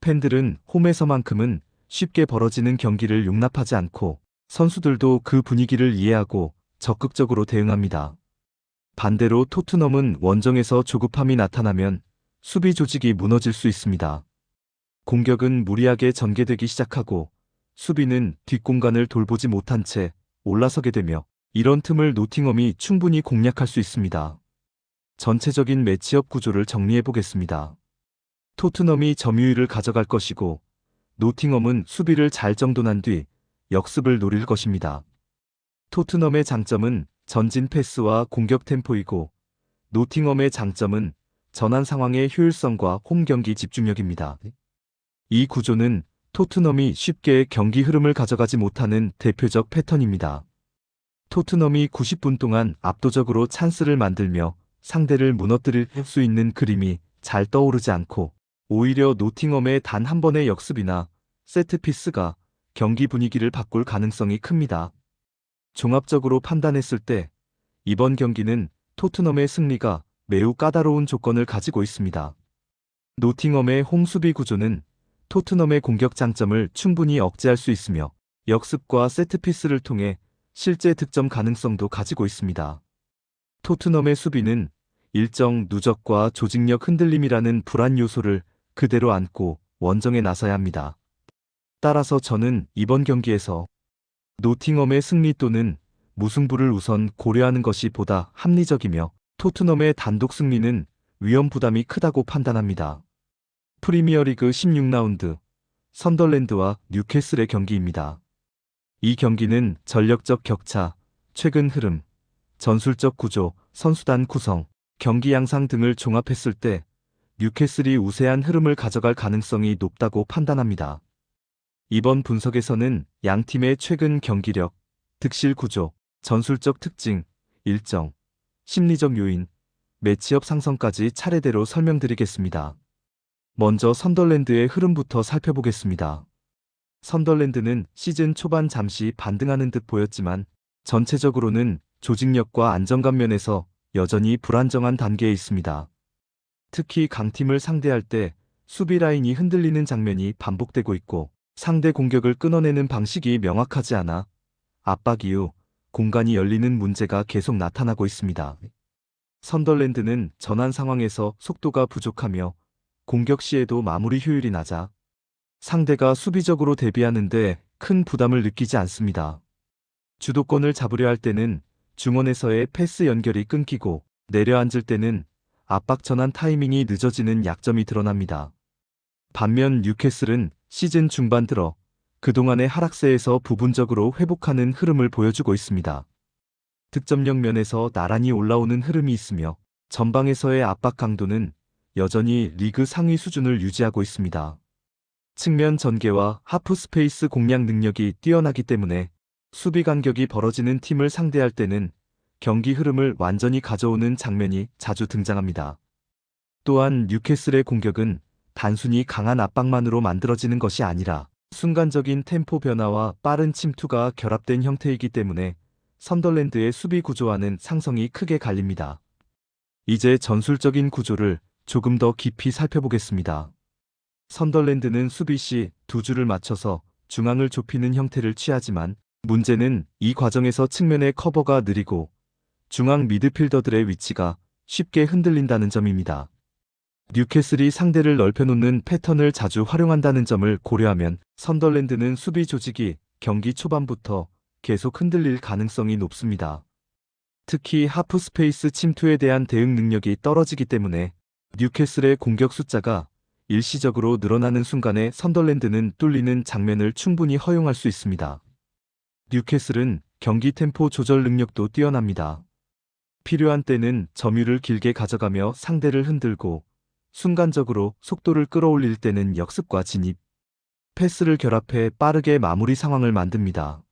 팬들은 홈에서만큼은 쉽게 벌어지는 경기를 용납하지 않고 선수들도 그 분위기를 이해하고 적극적으로 대응합니다. 반대로 토트넘은 원정에서 조급함이 나타나면 수비 조직이 무너질 수 있습니다. 공격은 무리하게 전개되기 시작하고 수비는 뒷공간을 돌보지 못한 채 올라서게 되며 이런 틈을 노팅엄이 충분히 공략할 수 있습니다. 전체적인 매치업 구조를 정리해 보겠습니다. 토트넘이 점유율을 가져갈 것이고 노팅엄은 수비를 잘 정돈한 뒤 역습을 노릴 것입니다. 토트넘의 장점은 전진 패스와 공격 템포이고 노팅엄의 장점은 전환 상황의 효율성과 홈 경기 집중력입니다. 이 구조는 토트넘이 쉽게 경기 흐름을 가져가지 못하는 대표적 패턴입니다. 토트넘이 90분 동안 압도적으로 찬스를 만들며 상대를 무너뜨릴 수 있는 그림이 잘 떠오르지 않고 오히려 노팅엄의 단 한 번의 역습이나 세트피스가 경기 분위기를 바꿀 가능성이 큽니다. 종합적으로 판단했을 때 이번 경기는 토트넘의 승리가 매우 까다로운 조건을 가지고 있습니다. 노팅엄의 홈 수비 구조는 토트넘의 공격 장점을 충분히 억제할 수 있으며 역습과 세트피스를 통해 실제 득점 가능성도 가지고 있습니다. 토트넘의 수비는 일정 누적과 조직력 흔들림이라는 불안 요소를 그대로 안고 원정에 나서야 합니다. 따라서 저는 이번 경기에서 노팅엄의 승리 또는 무승부를 우선 고려하는 것이 보다 합리적이며 토트넘의 단독 승리는 위험 부담이 크다고 판단합니다. 프리미어리그 16라운드 선덜랜드와 뉴캐슬의 경기입니다. 이 경기는 전력적 격차, 최근 흐름, 전술적 구조, 선수단 구성, 경기 양상 등을 종합했을 때 뉴캐슬이 우세한 흐름을 가져갈 가능성이 높다고 판단합니다. 이번 분석에서는 양 팀의 최근 경기력, 득실 구조, 전술적 특징, 일정, 심리적 요인, 매치업 상성까지 차례대로 설명드리겠습니다. 먼저 선덜랜드의 흐름부터 살펴보겠습니다. 선덜랜드는 시즌 초반 잠시 반등하는 듯 보였지만 전체적으로는 조직력과 안정감 면에서 여전히 불안정한 단계에 있습니다. 특히 강팀을 상대할 때 수비 라인이 흔들리는 장면이 반복되고 있고 상대 공격을 끊어내는 방식이 명확하지 않아 압박 이후 공간이 열리는 문제가 계속 나타나고 있습니다. 선덜랜드는 전환 상황에서 속도가 부족하며 공격 시에도 마무리 효율이 낮아 상대가 수비적으로 대비하는데 큰 부담을 느끼지 않습니다. 주도권을 잡으려 할 때는 중원에서의 패스 연결이 끊기고 내려앉을 때는 압박 전환 타이밍이 늦어지는 약점이 드러납니다. 반면 뉴캐슬은 시즌 중반 들어 그동안의 하락세에서 부분적으로 회복하는 흐름을 보여주고 있습니다. 득점력 면에서 나란히 올라오는 흐름이 있으며 전방에서의 압박 강도는 여전히 리그 상위 수준을 유지하고 있습니다. 측면 전개와 하프 스페이스 공략 능력이 뛰어나기 때문에 수비 간격이 벌어지는 팀을 상대할 때는 경기 흐름을 완전히 가져오는 장면이 자주 등장합니다. 또한 뉴캐슬의 공격은 단순히 강한 압박만으로 만들어지는 것이 아니라 순간적인 템포 변화와 빠른 침투가 결합된 형태이기 때문에 선덜랜드의 수비 구조와는 상성이 크게 갈립니다. 이제 전술적인 구조를 조금 더 깊이 살펴보겠습니다. 선덜랜드는 수비 시 두 줄을 맞춰서 중앙을 좁히는 형태를 취하지만 문제는 이 과정에서 측면의 커버가 느리고 중앙 미드필더들의 위치가 쉽게 흔들린다는 점입니다. 뉴캐슬이 상대를 넓혀놓는 패턴을 자주 활용한다는 점을 고려하면 선덜랜드는 수비 조직이 경기 초반부터 계속 흔들릴 가능성이 높습니다. 특히 하프 스페이스 침투에 대한 대응 능력이 떨어지기 때문에 뉴캐슬의 공격 숫자가 일시적으로 늘어나는 순간에 선덜랜드는 뚫리는 장면을 충분히 허용할 수 있습니다. 뉴캐슬은 경기 템포 조절 능력도 뛰어납니다. 필요한 때는 점유를 길게 가져가며 상대를 흔들고 순간적으로 속도를 끌어올릴 때는 역습과 진입, 패스를 결합해 빠르게 마무리 상황을 만듭니다.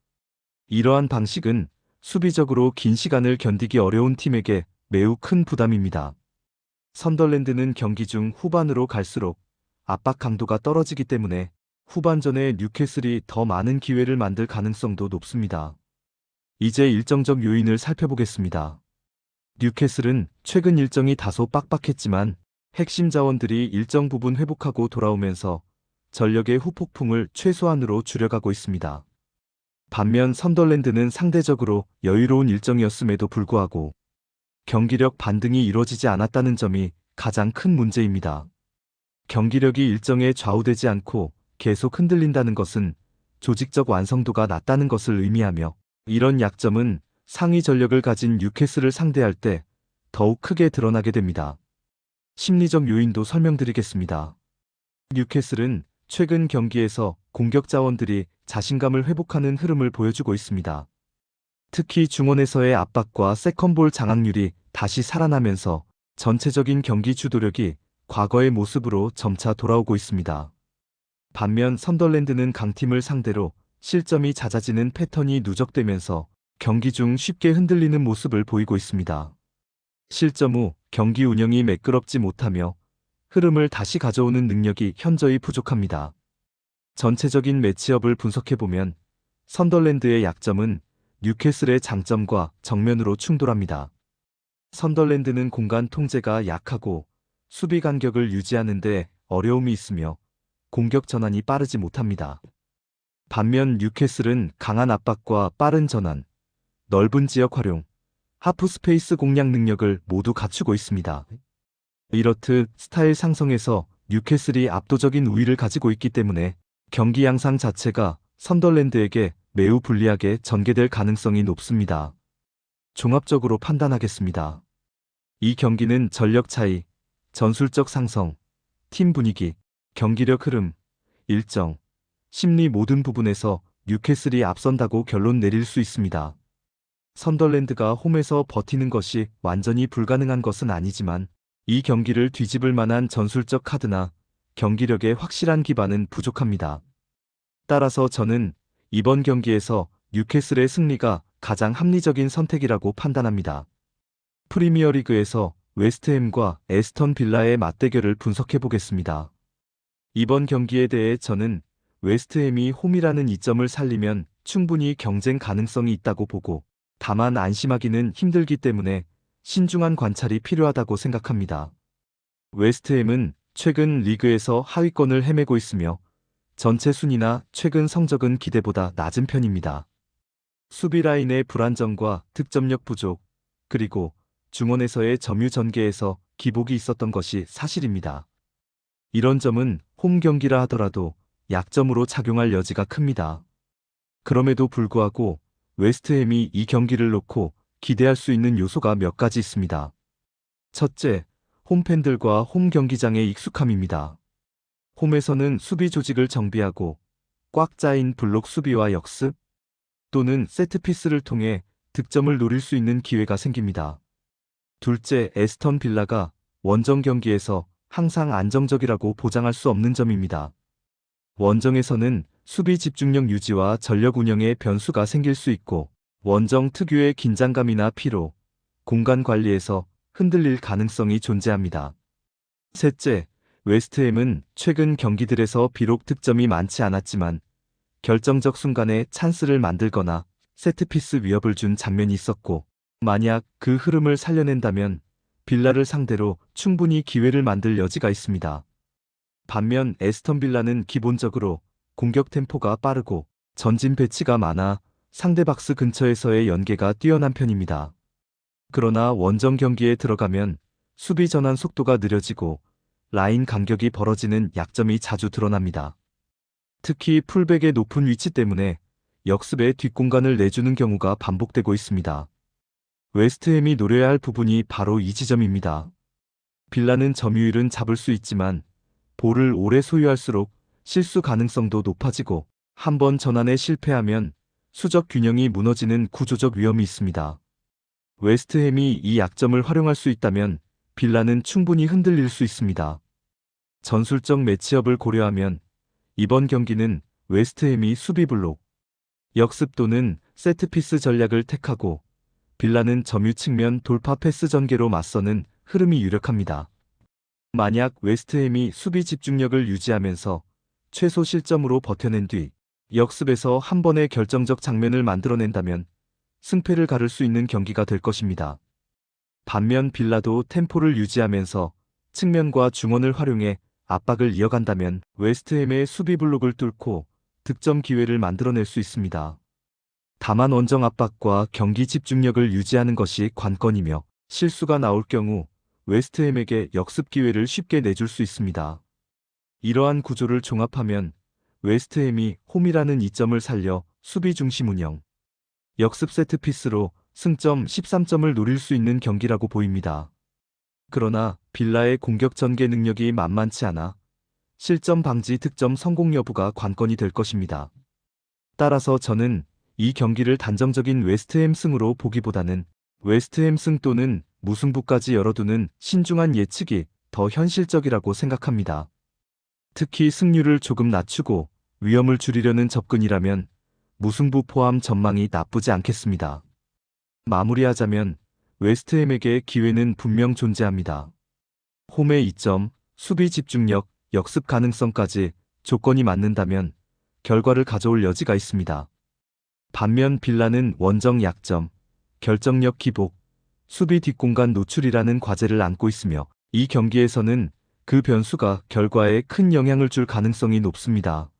이러한 방식은 수비적으로 긴 시간을 견디기 어려운 팀에게 매우 큰 부담입니다. 선덜랜드는 경기 중 후반으로 갈수록 압박 강도가 떨어지기 때문에 후반전에 뉴캐슬이 더 많은 기회를 만들 가능성도 높습니다. 이제 일정적 요인을 살펴보겠습니다. 뉴캐슬은 최근 일정이 다소 빡빡했지만 핵심 자원들이 일정 부분 회복하고 돌아오면서 전력의 후폭풍을 최소한으로 줄여가고 있습니다. 반면 선덜랜드는 상대적으로 여유로운 일정이었음에도 불구하고 경기력 반등이 이루어지지 않았다는 점이 가장 큰 문제입니다. 경기력이 일정에 좌우되지 않고 계속 흔들린다는 것은 조직적 완성도가 낮다는 것을 의미하며, 이런 약점은 상위 전력을 가진 뉴캐슬을 상대할 때 더욱 크게 드러나게 됩니다. 심리적 요인도 설명드리겠습니다. 뉴캐슬은 최근 경기에서 공격 자원들이 자신감을 회복하는 흐름을 보여주고 있습니다. 특히 중원에서의 압박과 세컨볼 장악률이 다시 살아나면서 전체적인 경기 주도력이 과거의 모습으로 점차 돌아오고 있습니다. 반면 선덜랜드는 강팀을 상대로 실점이 잦아지는 패턴이 누적되면서 경기 중 쉽게 흔들리는 모습을 보이고 있습니다. 실점 후 경기 운영이 매끄럽지 못하며 흐름을 다시 가져오는 능력이 현저히 부족합니다. 전체적인 매치업을 분석해보면 선덜랜드의 약점은 뉴캐슬의 장점과 정면으로 충돌합니다. 선덜랜드는 공간 통제가 약하고 수비 간격을 유지하는 데 어려움이 있으며 공격 전환이 빠르지 못합니다. 반면 뉴캐슬은 강한 압박과 빠른 전환, 넓은 지역 활용, 하프 스페이스 공략 능력을 모두 갖추고 있습니다. 이렇듯 스타일 상성에서 뉴캐슬이 압도적인 우위를 가지고 있기 때문에 경기 양상 자체가 선덜랜드에게 매우 불리하게 전개될 가능성이 높습니다. 종합적으로 판단하겠습니다. 이 경기는 전력 차이, 전술적 상성, 팀 분위기, 경기력 흐름, 일정, 심리 모든 부분에서 뉴캐슬이 앞선다고 결론 내릴 수 있습니다. 선덜랜드가 홈에서 버티는 것이 완전히 불가능한 것은 아니지만 이 경기를 뒤집을 만한 전술적 카드나 경기력의 확실한 기반은 부족합니다. 따라서 저는 이번 경기에서 뉴캐슬의 승리가 가장 합리적인 선택이라고 판단합니다. 프리미어리그에서 웨스트햄과 에스턴 빌라의 맞대결을 분석해 보겠습니다. 이번 경기에 대해 저는 웨스트햄이 홈이라는 이점을 살리면 충분히 경쟁 가능성이 있다고 보고, 다만 안심하기는 힘들기 때문에 신중한 관찰이 필요하다고 생각합니다. 웨스트햄은 최근 리그에서 하위권을 헤매고 있으며 전체 순위나 최근 성적은 기대보다 낮은 편입니다. 수비 라인의 불안정과 득점력 부족, 그리고 중원에서의 점유 전개에서 기복이 있었던 것이 사실입니다. 이런 점은 홈 경기라 하더라도 약점으로 작용할 여지가 큽니다. 그럼에도 불구하고 웨스트햄이 이 경기를 놓고 기대할 수 있는 요소가 몇 가지 있습니다. 첫째, 홈팬들과 홈 경기장의 익숙함입니다. 홈에서는 수비 조직을 정비하고 꽉 짜인 블록 수비와 역습 또는 세트피스를 통해 득점을 노릴 수 있는 기회가 생깁니다. 둘째, 에스턴 빌라가 원정 경기에서 항상 안정적이라고 보장할 수 없는 점입니다. 원정에서는 수비 집중력 유지와 전력 운영에 변수가 생길 수 있고, 원정 특유의 긴장감이나 피로, 공간 관리에서 흔들릴 가능성이 존재합니다. 셋째, 웨스트햄은 최근 경기들에서 비록 득점이 많지 않았지만 결정적 순간에 찬스를 만들거나 세트피스 위협을 준 장면이 있었고, 만약 그 흐름을 살려낸다면 빌라를 상대로 충분히 기회를 만들 여지가 있습니다. 반면 에스턴 빌라는 기본적으로 공격 템포가 빠르고 전진 배치가 많아 상대 박스 근처에서의 연계가 뛰어난 편입니다. 그러나 원정 경기에 들어가면 수비 전환 속도가 느려지고 라인 간격이 벌어지는 약점이 자주 드러납니다. 특히 풀백의 높은 위치 때문에 역습에 뒷공간을 내주는 경우가 반복되고 있습니다. 웨스트햄이 노려야 할 부분이 바로 이 지점입니다. 빌라는 점유율은 잡을 수 있지만 볼을 오래 소유할수록 실수 가능성도 높아지고, 한번 전환에 실패하면 수적 균형이 무너지는 구조적 위험이 있습니다. 웨스트햄이 이 약점을 활용할 수 있다면 빌라는 충분히 흔들릴 수 있습니다. 전술적 매치업을 고려하면 이번 경기는 웨스트햄이 수비 블록, 역습 또는 세트피스 전략을 택하고 빌라는 점유 측면 돌파 패스 전개로 맞서는 흐름이 유력합니다. 만약 웨스트햄이 수비 집중력을 유지하면서 최소 실점으로 버텨낸 뒤 역습에서 한 번의 결정적 장면을 만들어낸다면 승패를 가를 수 있는 경기가 될 것입니다. 반면 빌라도 템포를 유지하면서 측면과 중원을 활용해 압박을 이어간다면 웨스트햄의 수비 블록을 뚫고 득점 기회를 만들어낼 수 있습니다. 다만 원정 압박과 경기 집중력을 유지하는 것이 관건이며 실수가 나올 경우 웨스트햄에게 역습 기회를 쉽게 내줄 수 있습니다. 이러한 구조를 종합하면 웨스트햄이 홈이라는 이점을 살려 수비 중심 운영, 역습 세트피스로 승점 13점을 노릴 수 있는 경기라고 보입니다. 그러나 빌라의 공격 전개 능력이 만만치 않아 실점 방지 득점 성공 여부가 관건이 될 것입니다. 따라서 저는 이 경기를 단정적인 웨스트햄 승으로 보기보다는 웨스트햄 승 또는 무승부까지 열어두는 신중한 예측이 더 현실적이라고 생각합니다. 특히 승률을 조금 낮추고 위험을 줄이려는 접근이라면 무승부 포함 전망이 나쁘지 않겠습니다. 마무리하자면 웨스트햄에게 기회는 분명 존재합니다. 홈의 이점, 수비 집중력, 역습 가능성까지 조건이 맞는다면 결과를 가져올 여지가 있습니다. 반면 빌라는 원정 약점, 결정력 기복, 수비 뒷공간 노출이라는 과제를 안고 있으며 이 경기에서는 그 변수가 결과에 큰 영향을 줄 가능성이 높습니다.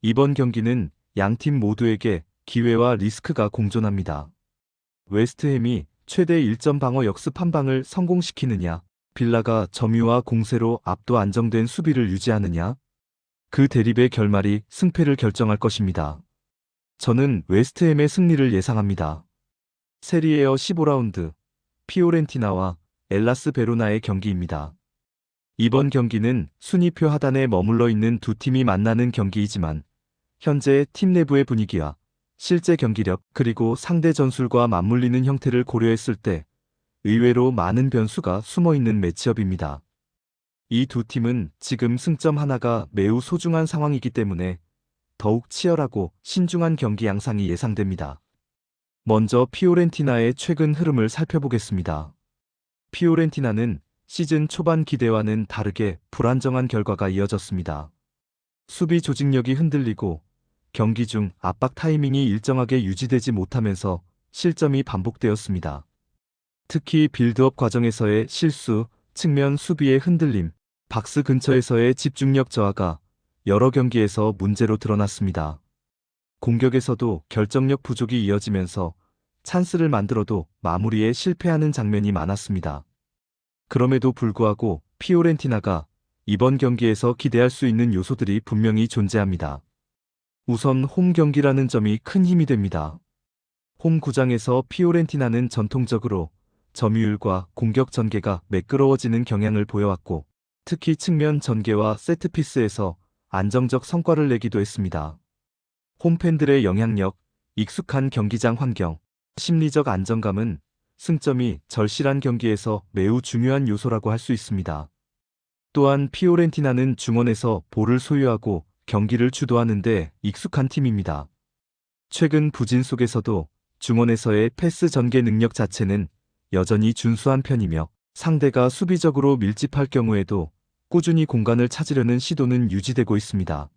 이번 경기는 양팀 모두에게 기회와 리스크가 공존합니다. 웨스트햄이 최대 1점 방어 역습 한 방을 성공시키느냐, 빌라가 점유와 공세로 압도 안정된 수비를 유지하느냐, 그 대립의 결말이 승패를 결정할 것입니다. 저는 웨스트햄의 승리를 예상합니다. 세리에어 15라운드, 피오렌티나와 엘라스 베로나의 경기입니다. 이번 경기는 순위표 하단에 머물러 있는 두 팀이 만나는 경기이지만 현재 팀 내부의 분위기와 실제 경기력 그리고 상대 전술과 맞물리는 형태를 고려했을 때 의외로 많은 변수가 숨어있는 매치업입니다. 이 두 팀은 지금 승점 하나가 매우 소중한 상황이기 때문에 더욱 치열하고 신중한 경기 양상이 예상됩니다. 먼저 피오렌티나의 최근 흐름을 살펴보겠습니다. 피오렌티나는 시즌 초반 기대와는 다르게 불안정한 결과가 이어졌습니다. 수비 조직력이 흔들리고 경기 중 압박 타이밍이 일정하게 유지되지 못하면서 실점이 반복되었습니다. 특히 빌드업 과정에서의 실수, 측면 수비의 흔들림, 박스 근처에서의 집중력 저하가 여러 경기에서 문제로 드러났습니다. 공격에서도 결정력 부족이 이어지면서 찬스를 만들어도 마무리에 실패하는 장면이 많았습니다. 그럼에도 불구하고 피오렌티나가 이번 경기에서 기대할 수 있는 요소들이 분명히 존재합니다. 우선 홈 경기라는 점이 큰 힘이 됩니다. 홈 구장에서 피오렌티나는 전통적으로 점유율과 공격 전개가 매끄러워지는 경향을 보여왔고 특히 측면 전개와 세트피스에서 안정적 성과를 내기도 했습니다. 홈팬들의 영향력, 익숙한 경기장 환경, 심리적 안정감은 승점이 절실한 경기에서 매우 중요한 요소라고 할 수 있습니다. 또한 피오렌티나는 중원에서 볼을 소유하고 경기를 주도하는 데 익숙한 팀입니다. 최근 부진 속에서도 중원에서의 패스 전개 능력 자체는 여전히 준수한 편이며 상대가 수비적으로 밀집할 경우에도 꾸준히 공간을 찾으려는 시도는 유지되고 있습니다.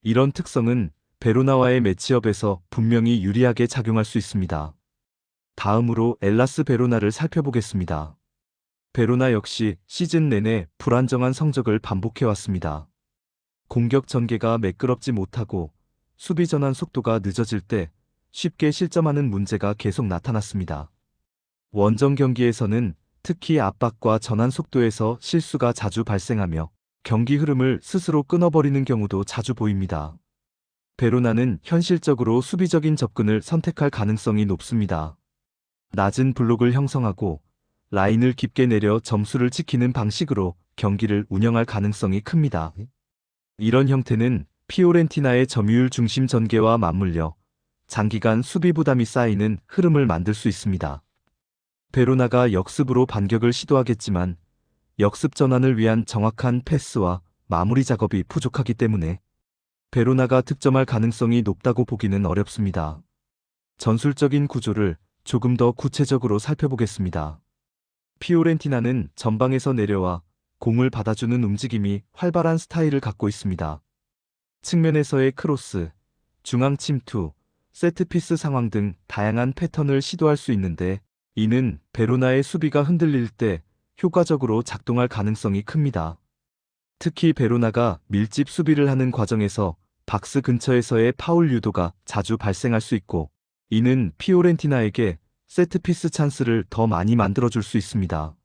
이런 특성은 베로나와의 매치업에서 분명히 유리하게 작용할 수 있습니다. 다음으로 엘라스 베로나를 살펴보겠습니다. 베로나 역시 시즌 내내 불안정한 성적을 반복해왔습니다. 공격 전개가 매끄럽지 못하고 수비 전환 속도가 늦어질 때 쉽게 실점하는 문제가 계속 나타났습니다. 원정 경기에서는 특히 압박과 전환 속도에서 실수가 자주 발생하며 경기 흐름을 스스로 끊어버리는 경우도 자주 보입니다. 베로나는 현실적으로 수비적인 접근을 선택할 가능성이 높습니다. 낮은 블록을 형성하고 라인을 깊게 내려 점수를 지키는 방식으로 경기를 운영할 가능성이 큽니다. 이런 형태는 피오렌티나의 점유율 중심 전개와 맞물려 장기간 수비 부담이 쌓이는 흐름을 만들 수 있습니다. 베로나가 역습으로 반격을 시도하겠지만 역습 전환을 위한 정확한 패스와 마무리 작업이 부족하기 때문에 베로나가 득점할 가능성이 높다고 보기는 어렵습니다. 전술적인 구조를 조금 더 구체적으로 살펴보겠습니다. 피오렌티나는 전방에서 내려와 공을 받아주는 움직임이 활발한 스타일을 갖고 있습니다. 측면에서의 크로스, 중앙 침투, 세트피스 상황 등 다양한 패턴을 시도할 수 있는데 이는 베로나의 수비가 흔들릴 때 효과적으로 작동할 가능성이 큽니다. 특히 베로나가 밀집 수비를 하는 과정에서 박스 근처에서의 파울 유도가 자주 발생할 수 있고 이는 피오렌티나에게 세트피스 찬스를 더 많이 만들어줄 수 있습니다.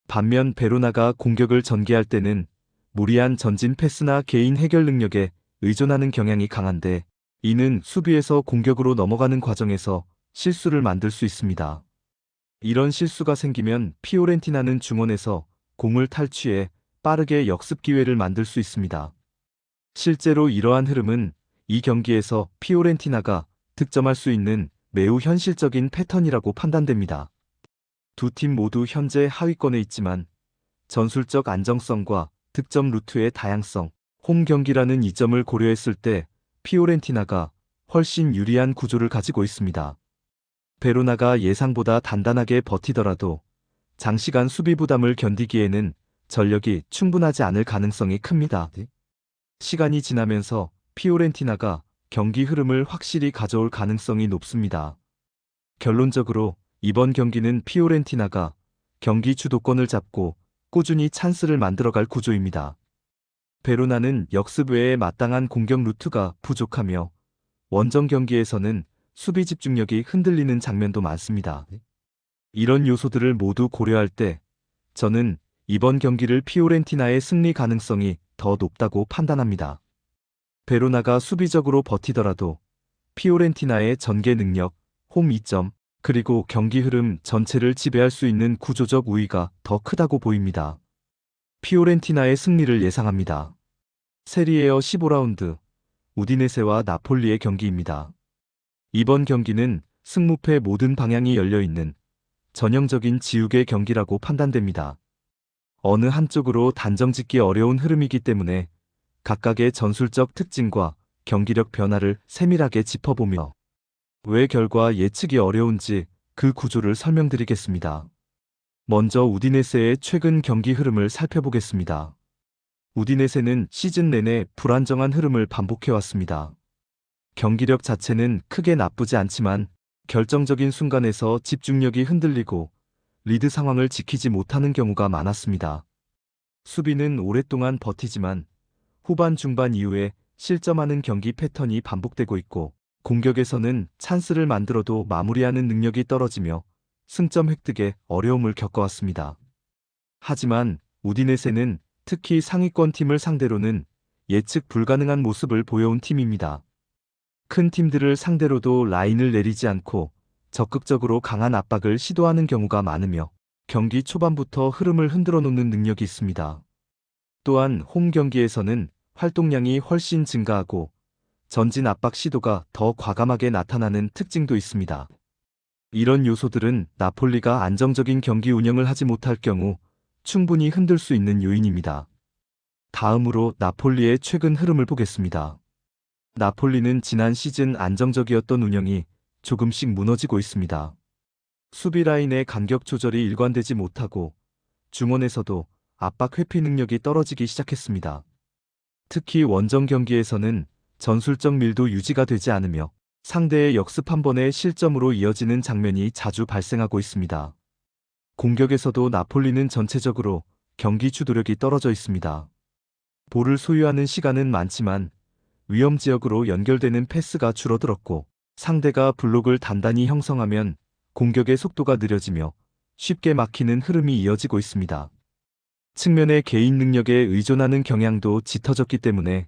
반면 베로나가 공격을 전개할 때는 무리한 전진 패스나 개인 해결 능력에 의존하는 경향이 강한데 이는 수비에서 공격으로 넘어가는 과정에서 실수를 만들 수 있습니다. 이런 실수가 생기면 피오렌티나는 중원에서 공을 탈취해 빠르게 역습 기회를 만들 수 있습니다. 실제로 이러한 흐름은 이 경기에서 피오렌티나가 득점할 수 있는 매우 현실적인 패턴이라고 판단됩니다. 두 팀 모두 현재 하위권에 있지만 전술적 안정성과 득점 루트의 다양성, 홈 경기라는 이점을 고려했을 때 피오렌티나가 훨씬 유리한 구조를 가지고 있습니다. 베로나가 예상보다 단단하게 버티더라도 장시간 수비 부담을 견디기에는 전력이 충분하지 않을 가능성이 큽니다. 시간이 지나면서 피오렌티나가 경기 흐름을 확실히 가져올 가능성이 높습니다. 결론적으로 이번 경기는 피오렌티나가 경기 주도권을 잡고 꾸준히 찬스를 만들어갈 구조입니다. 베로나는 역습 외에 마땅한 공격 루트가 부족하며 원정 경기에서는 수비 집중력이 흔들리는 장면도 많습니다. 이런 요소들을 모두 고려할 때 저는 이번 경기를 피오렌티나의 승리 가능성이 더 높다고 판단합니다. 베로나가 수비적으로 버티더라도 피오렌티나의 전개 능력, 홈 이점, 그리고 경기 흐름 전체를 지배할 수 있는 구조적 우위가 더 크다고 보입니다. 피오렌티나의 승리를 예상합니다. 세리에어 15라운드, 우디네세와 나폴리의 경기입니다. 이번 경기는 승무패 모든 방향이 열려있는 전형적인 지우개 경기라고 판단됩니다. 어느 한쪽으로 단정짓기 어려운 흐름이기 때문에 각각의 전술적 특징과 경기력 변화를 세밀하게 짚어보며 왜 결과 예측이 어려운지 그 구조를 설명드리겠습니다. 먼저 우디네세의 최근 경기 흐름을 살펴보겠습니다. 우디네세는 시즌 내내 불안정한 흐름을 반복해왔습니다. 경기력 자체는 크게 나쁘지 않지만 결정적인 순간에서 집중력이 흔들리고 리드 상황을 지키지 못하는 경우가 많았습니다. 수비는 오랫동안 버티지만 후반 중반 이후에 실점하는 경기 패턴이 반복되고 있고 공격에서는 찬스를 만들어도 마무리하는 능력이 떨어지며 승점 획득에 어려움을 겪어왔습니다. 하지만 우디네세는 특히 상위권 팀을 상대로는 예측 불가능한 모습을 보여온 팀입니다. 큰 팀들을 상대로도 라인을 내리지 않고 적극적으로 강한 압박을 시도하는 경우가 많으며 경기 초반부터 흐름을 흔들어 놓는 능력이 있습니다. 또한 홈 경기에서는 활동량이 훨씬 증가하고 전진 압박 시도가 더 과감하게 나타나는 특징도 있습니다. 이런 요소들은 나폴리가 안정적인 경기 운영을 하지 못할 경우 충분히 흔들 수 있는 요인입니다. 다음으로 나폴리의 최근 흐름을 보겠습니다. 나폴리는 지난 시즌 안정적이었던 운영이 조금씩 무너지고 있습니다. 수비 라인의 간격 조절이 일관되지 못하고 중원에서도 압박 회피 능력이 떨어지기 시작했습니다. 특히 원정 경기에서는 전술적 밀도 유지가 되지 않으며 상대의 역습 한 번의 실점으로 이어지는 장면이 자주 발생하고 있습니다. 공격에서도 나폴리는 전체적으로 경기 주도력이 떨어져 있습니다. 볼을 소유하는 시간은 많지만 위험 지역으로 연결되는 패스가 줄어들었고 상대가 블록을 단단히 형성하면 공격의 속도가 느려지며 쉽게 막히는 흐름이 이어지고 있습니다. 측면의 개인 능력에 의존하는 경향도 짙어졌기 때문에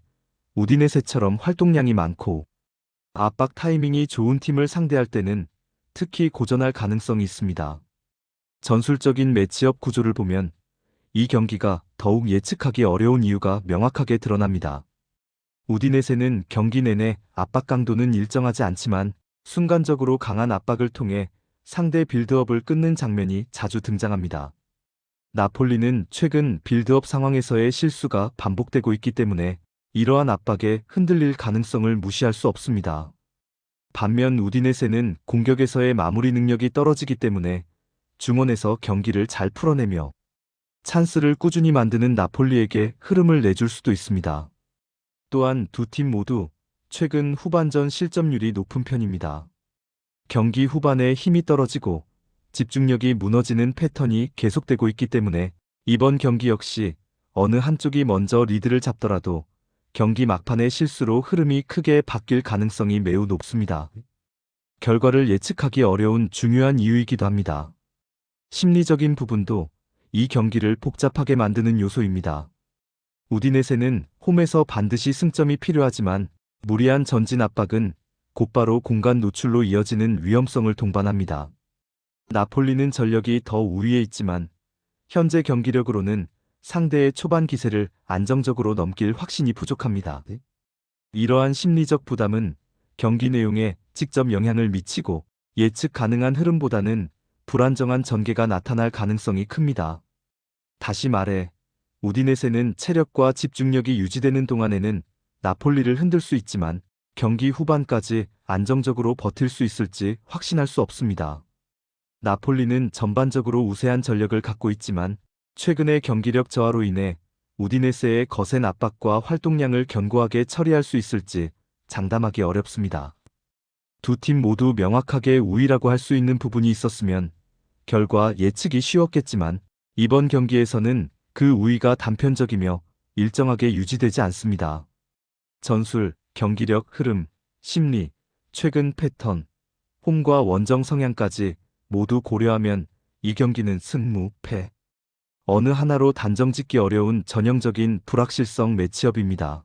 우디네세처럼 활동량이 많고 압박 타이밍이 좋은 팀을 상대할 때는 특히 고전할 가능성이 있습니다. 전술적인 매치업 구조를 보면 이 경기가 더욱 예측하기 어려운 이유가 명확하게 드러납니다. 우디네세는 경기 내내 압박 강도는 일정하지 않지만 순간적으로 강한 압박을 통해 상대 빌드업을 끊는 장면이 자주 등장합니다. 나폴리는 최근 빌드업 상황에서의 실수가 반복되고 있기 때문에 이러한 압박에 흔들릴 가능성을 무시할 수 없습니다. 반면 우디네세는 공격에서의 마무리 능력이 떨어지기 때문에 중원에서 경기를 잘 풀어내며 찬스를 꾸준히 만드는 나폴리에게 흐름을 내줄 수도 있습니다. 또한 두 팀 모두 최근 후반전 실점률이 높은 편입니다. 경기 후반에 힘이 떨어지고 집중력이 무너지는 패턴이 계속되고 있기 때문에 이번 경기 역시 어느 한쪽이 먼저 리드를 잡더라도 경기 막판의 실수로 흐름이 크게 바뀔 가능성이 매우 높습니다. 결과를 예측하기 어려운 중요한 이유이기도 합니다. 심리적인 부분도 이 경기를 복잡하게 만드는 요소입니다. 우디네세는 홈에서 반드시 승점이 필요하지만 무리한 전진 압박은 곧바로 공간 노출로 이어지는 위험성을 동반합니다. 나폴리는 전력이 더 우위에 있지만 현재 경기력으로는 상대의 초반 기세를 안정적으로 넘길 확신이 부족합니다. 이러한 심리적 부담은 경기 내용에 직접 영향을 미치고 예측 가능한 흐름보다는 불안정한 전개가 나타날 가능성이 큽니다. 다시 말해 우디네세는 체력과 집중력이 유지되는 동안에는 나폴리를 흔들 수 있지만 경기 후반까지 안정적으로 버틸 수 있을지 확신할 수 없습니다. 나폴리는 전반적으로 우세한 전력을 갖고 있지만 최근의 경기력 저하로 인해 우디네세의 거센 압박과 활동량을 견고하게 처리할 수 있을지 장담하기 어렵습니다. 두 팀 모두 명확하게 우위라고 할 수 있는 부분이 있었으면 결과 예측이 쉬웠겠지만 이번 경기에서는 그 우위가 단편적이며 일정하게 유지되지 않습니다. 전술, 경기력, 흐름, 심리, 최근 패턴, 홈과 원정 성향까지 모두 고려하면 이 경기는 승무, 패, 어느 하나로 단정짓기 어려운 전형적인 불확실성 매치업입니다.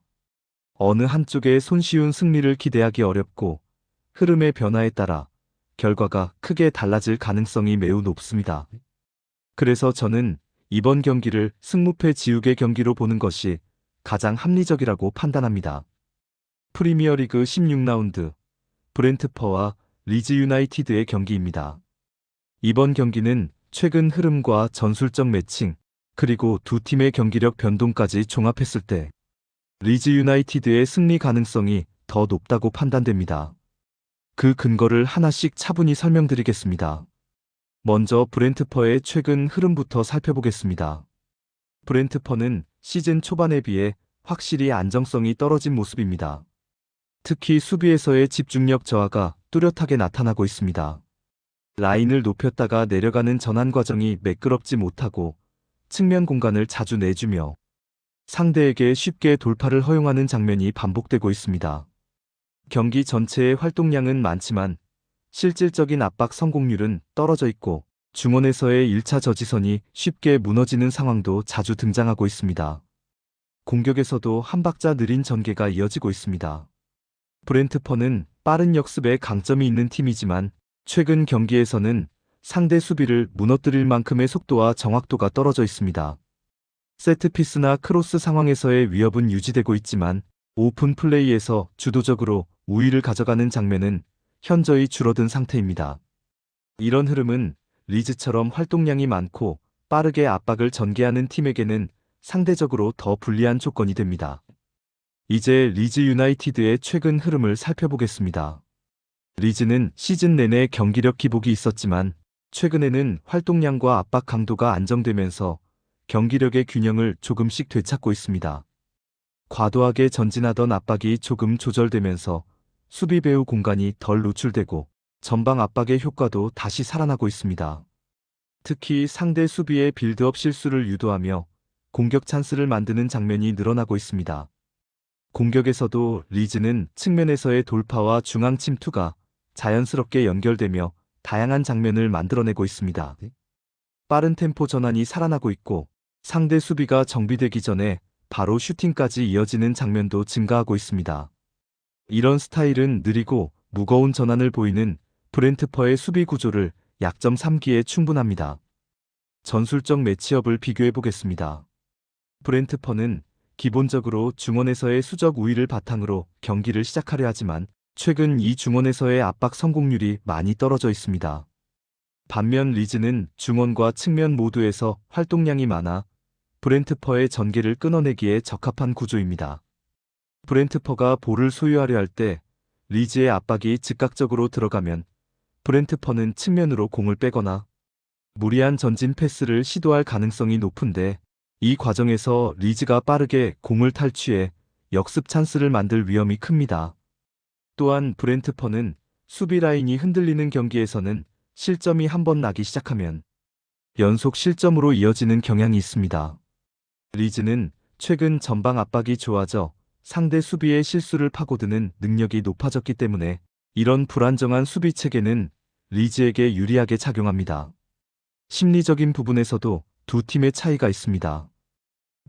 어느 한쪽의 손쉬운 승리를 기대하기 어렵고 흐름의 변화에 따라 결과가 크게 달라질 가능성이 매우 높습니다. 그래서 저는 이번 경기를 승무패 지우개 경기로 보는 것이 가장 합리적이라고 판단합니다. 프리미어리그 16라운드 브렌트퍼와 리즈 유나이티드의 경기입니다. 이번 경기는 최근 흐름과 전술적 매칭, 그리고 두 팀의 경기력 변동까지 종합했을 때 리즈 유나이티드의 승리 가능성이 더 높다고 판단됩니다. 그 근거를 하나씩 차분히 설명드리겠습니다. 먼저 브렌트퍼의 최근 흐름부터 살펴보겠습니다. 브렌트퍼는 시즌 초반에 비해 확실히 안정성이 떨어진 모습입니다. 특히 수비에서의 집중력 저하가 뚜렷하게 나타나고 있습니다. 라인을 높였다가 내려가는 전환 과정이 매끄럽지 못하고 측면 공간을 자주 내주며 상대에게 쉽게 돌파를 허용하는 장면이 반복되고 있습니다. 경기 전체의 활동량은 많지만 실질적인 압박 성공률은 떨어져 있고 중원에서의 1차 저지선이 쉽게 무너지는 상황도 자주 등장하고 있습니다. 공격에서도 한 박자 느린 전개가 이어지고 있습니다. 브렌트퍼는 빠른 역습에 강점이 있는 팀이지만 최근 경기에서는 상대 수비를 무너뜨릴 만큼의 속도와 정확도가 떨어져 있습니다. 세트피스나 크로스 상황에서의 위협은 유지되고 있지만 오픈 플레이에서 주도적으로 우위를 가져가는 장면은 현저히 줄어든 상태입니다. 이런 흐름은 리즈처럼 활동량이 많고 빠르게 압박을 전개하는 팀에게는 상대적으로 더 불리한 조건이 됩니다. 이제 리즈 유나이티드의 최근 흐름을 살펴보겠습니다. 리즈는 시즌 내내 경기력 기복이 있었지만 최근에는 활동량과 압박 강도가 안정되면서 경기력의 균형을 조금씩 되찾고 있습니다. 과도하게 전진하던 압박이 조금 조절되면서 수비 배후 공간이 덜 노출되고 전방 압박의 효과도 다시 살아나고 있습니다. 특히 상대 수비의 빌드업 실수를 유도하며 공격 찬스를 만드는 장면이 늘어나고 있습니다. 공격에서도 리즈는 측면에서의 돌파와 중앙 침투가 자연스럽게 연결되며 다양한 장면을 만들어내고 있습니다. 빠른 템포 전환이 살아나고 있고 상대 수비가 정비되기 전에 바로 슈팅까지 이어지는 장면도 증가하고 있습니다. 이런 스타일은 느리고 무거운 전환을 보이는 브렌트퍼의 수비 구조를 약점 삼기에 충분합니다. 전술적 매치업을 비교해 보겠습니다. 브렌트퍼는 기본적으로 중원에서의 수적 우위를 바탕으로 경기를 시작하려 하지만 최근 이 중원에서의 압박 성공률이 많이 떨어져 있습니다. 반면 리즈는 중원과 측면 모두에서 활동량이 많아 브랜트퍼의 전개를 끊어내기에 적합한 구조입니다. 브랜트퍼가 볼을 소유하려 할 때 리즈의 압박이 즉각적으로 들어가면 브랜트퍼는 측면으로 공을 빼거나 무리한 전진 패스를 시도할 가능성이 높은데, 이 과정에서 리즈가 빠르게 공을 탈취해 역습 찬스를 만들 위험이 큽니다. 또한 브랜트퍼는 수비 라인이 흔들리는 경기에서는 실점이 한번 나기 시작하면 연속 실점으로 이어지는 경향이 있습니다. 리즈는 최근 전방 압박이 좋아져 상대 수비의 실수를 파고드는 능력이 높아졌기 때문에 이런 불안정한 수비 체계는 리즈에게 유리하게 작용합니다. 심리적인 부분에서도 두 팀의 차이가 있습니다.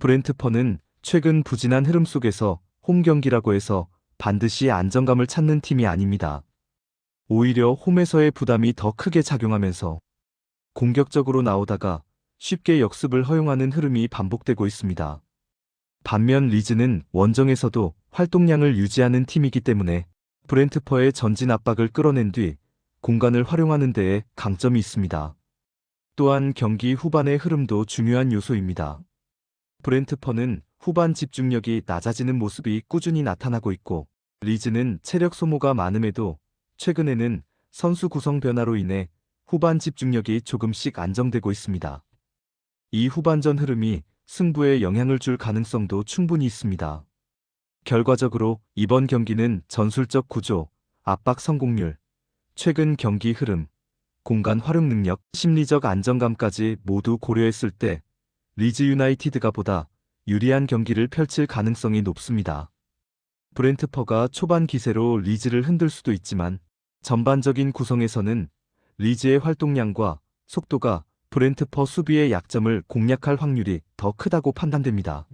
브랜트퍼는 최근 부진한 흐름 속에서 홈 경기라고 해서 반드시 안정감을 찾는 팀이 아닙니다. 오히려 홈에서의 부담이 더 크게 작용하면서 공격적으로 나오다가 쉽게 역습을 허용하는 흐름이 반복되고 있습니다. 반면 리즈는 원정에서도 활동량을 유지하는 팀이기 때문에 브랜트퍼의 전진 압박을 끌어낸 뒤 공간을 활용하는 데에 강점이 있습니다. 또한 경기 후반의 흐름도 중요한 요소입니다. 브랜트퍼는 후반 집중력이 낮아지는 모습이 꾸준히 나타나고 있고, 리즈는 체력 소모가 많음에도 최근에는 선수 구성 변화로 인해 후반 집중력이 조금씩 안정되고 있습니다. 이 후반전 흐름이 승부에 영향을 줄 가능성도 충분히 있습니다. 결과적으로 이번 경기는 전술적 구조, 압박 성공률, 최근 경기 흐름, 공간 활용 능력, 심리적 안정감까지 모두 고려했을 때 리즈 유나이티드가 보다 유리한 경기를 펼칠 가능성이 높습니다. 브랜트퍼가 초반 기세로 리즈를 흔들 수도 있지만 전반적인 구성에서는 리즈의 활동량과 속도가 브랜트퍼 수비의 약점을 공략할 확률이 더 크다고 판단됩니다.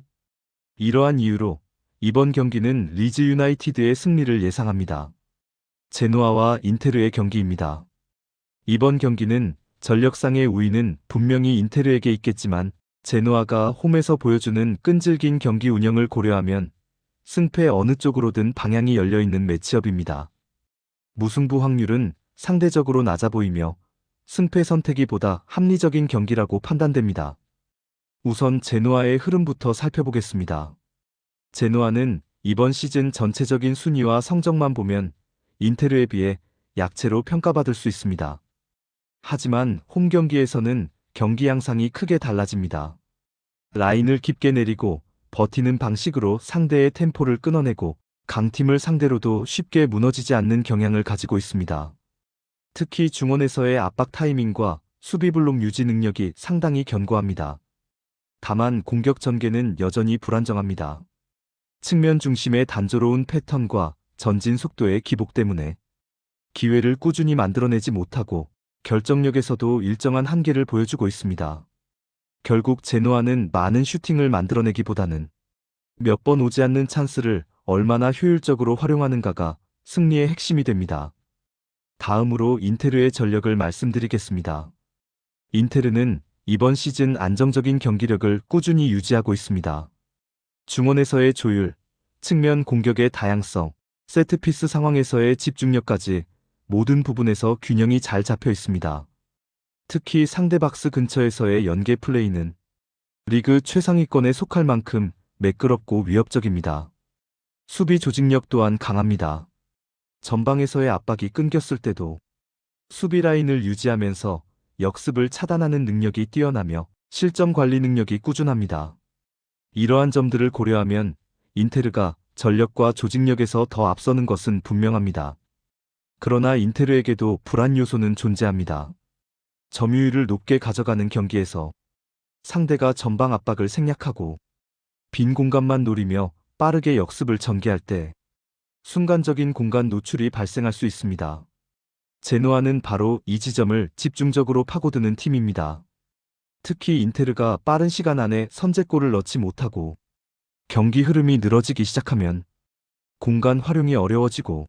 이러한 이유로 이번 경기는 리즈 유나이티드의 승리를 예상합니다. 제노아와 인테르의 경기입니다. 이번 경기는 전력상의 우위는 분명히 인테르에게 있겠지만 제노아가 홈에서 보여주는 끈질긴 경기 운영을 고려하면 승패 어느 쪽으로든 방향이 열려있는 매치업입니다. 무승부 확률은 상대적으로 낮아 보이며 승패 선택이 보다 합리적인 경기라고 판단됩니다. 우선 제노아의 흐름부터 살펴보겠습니다. 제노아는 이번 시즌 전체적인 순위와 성적만 보면 인테르에 비해 약체로 평가받을 수 있습니다. 하지만 홈 경기에서는 경기 양상이 크게 달라집니다. 라인을 깊게 내리고 버티는 방식으로 상대의 템포를 끊어내고 강팀을 상대로도 쉽게 무너지지 않는 경향을 가지고 있습니다. 특히 중원에서의 압박 타이밍과 수비 블록 유지 능력이 상당히 견고합니다. 다만 공격 전개는 여전히 불안정합니다. 측면 중심의 단조로운 패턴과 전진 속도의 기복 때문에 기회를 꾸준히 만들어내지 못하고 결정력에서도 일정한 한계를 보여주고 있습니다. 결국 제노아는 많은 슈팅을 만들어내기보다는 몇 번 오지 않는 찬스를 얼마나 효율적으로 활용하는가가 승리의 핵심이 됩니다. 다음으로 인테르의 전력을 말씀드리겠습니다. 인테르는 이번 시즌 안정적인 경기력을 꾸준히 유지하고 있습니다. 중원에서의 조율, 측면 공격의 다양성, 세트피스 상황에서의 집중력까지 모든 부분에서 균형이 잘 잡혀 있습니다. 특히 상대 박스 근처에서의 연계 플레이는 리그 최상위권에 속할 만큼 매끄럽고 위협적입니다. 수비 조직력 또한 강합니다. 전방에서의 압박이 끊겼을 때도 수비 라인을 유지하면서 역습을 차단하는 능력이 뛰어나며 실점 관리 능력이 꾸준합니다. 이러한 점들을 고려하면 인테르가 전력과 조직력에서 더 앞서는 것은 분명합니다. 그러나 인테르에게도 불안 요소는 존재합니다. 점유율을 높게 가져가는 경기에서 상대가 전방 압박을 생략하고 빈 공간만 노리며 빠르게 역습을 전개할 때 순간적인 공간 노출이 발생할 수 있습니다. 제노아는 바로 이 지점을 집중적으로 파고드는 팀입니다. 특히 인테르가 빠른 시간 안에 선제골을 넣지 못하고 경기 흐름이 늘어지기 시작하면 공간 활용이 어려워지고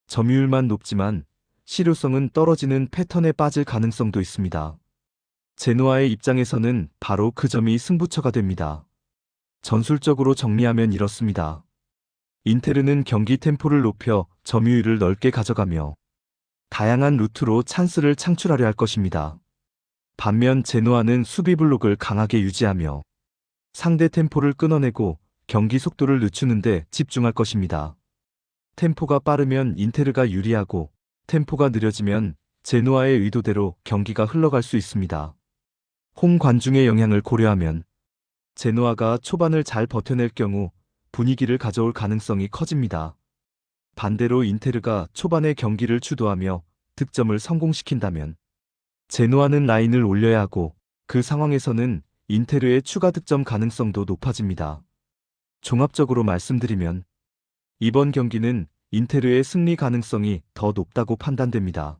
점유율만 높지만 실효성은 떨어지는 패턴에 빠질 가능성도 있습니다. 제노아의 입장에서는 바로 그 점이 승부처가 됩니다. 전술적으로 정리하면 이렇습니다. 인테르는 경기 템포를 높여 점유율을 넓게 가져가며 다양한 루트로 찬스를 창출하려 할 것입니다. 반면 제노아는 수비 블록을 강하게 유지하며 상대 템포를 끊어내고 경기 속도를 늦추는 데 집중할 것입니다. 템포가 빠르면 인테르가 유리하고 템포가 느려지면 제노아의 의도대로 경기가 흘러갈 수 있습니다. 홈 관중의 영향을 고려하면 제노아가 초반을 잘 버텨낼 경우 분위기를 가져올 가능성이 커집니다. 반대로 인테르가 초반에 경기를 주도하며 득점을 성공시킨다면 제노아는 라인을 올려야 하고 그 상황에서는 인테르의 추가 득점 가능성도 높아집니다. 종합적으로 말씀드리면 이번 경기는 인테르의 승리 가능성이 더 높다고 판단됩니다.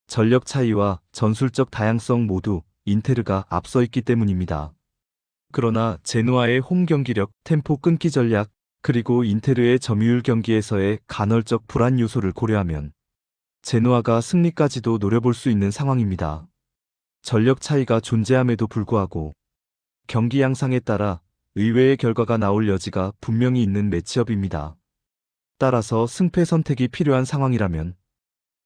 전력 차이와 전술적 다양성 모두 인테르가 앞서 있기 때문입니다. 그러나 제노아의 홈 경기력, 템포 끊기 전략, 그리고 인테르의 점유율 경기에서의 간헐적 불안 요소를 고려하면 제노아가 승리까지도 노려볼 수 있는 상황입니다. 전력 차이가 존재함에도 불구하고 경기 양상에 따라 의외의 결과가 나올 여지가 분명히 있는 매치업입니다. 따라서 승패 선택이 필요한 상황이라면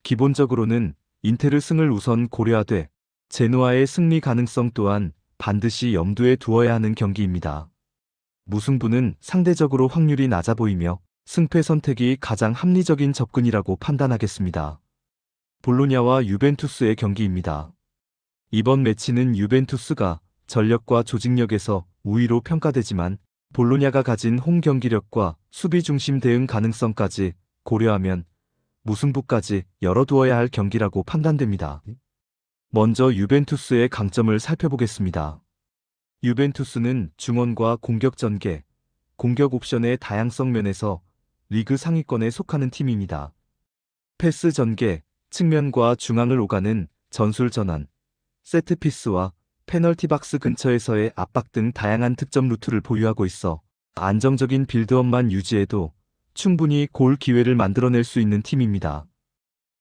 기본적으로는 인테르 승을 우선 고려하되 제노아의 승리 가능성 또한 반드시 염두에 두어야 하는 경기입니다. 무승부는 상대적으로 확률이 낮아 보이며 승패 선택이 가장 합리적인 접근이라고 판단하겠습니다. 볼로냐와 유벤투스의 경기입니다. 이번 매치는 유벤투스가 전력과 조직력에서 우위로 평가되지만 볼로냐가 가진 홈 경기력과 수비 중심 대응 가능성까지 고려하면 무승부까지 열어두어야 할 경기라고 판단됩니다. 먼저 유벤투스의 강점을 살펴보겠습니다. 유벤투스는 중원과 공격 전개, 공격 옵션의 다양성 면에서 리그 상위권에 속하는 팀입니다. 패스 전개, 측면과 중앙을 오가는 전술 전환, 세트피스와 페널티 박스 근처에서의 압박 등 다양한 득점 루트를 보유하고 있어 안정적인 빌드업만 유지해도 충분히 골 기회를 만들어낼 수 있는 팀입니다.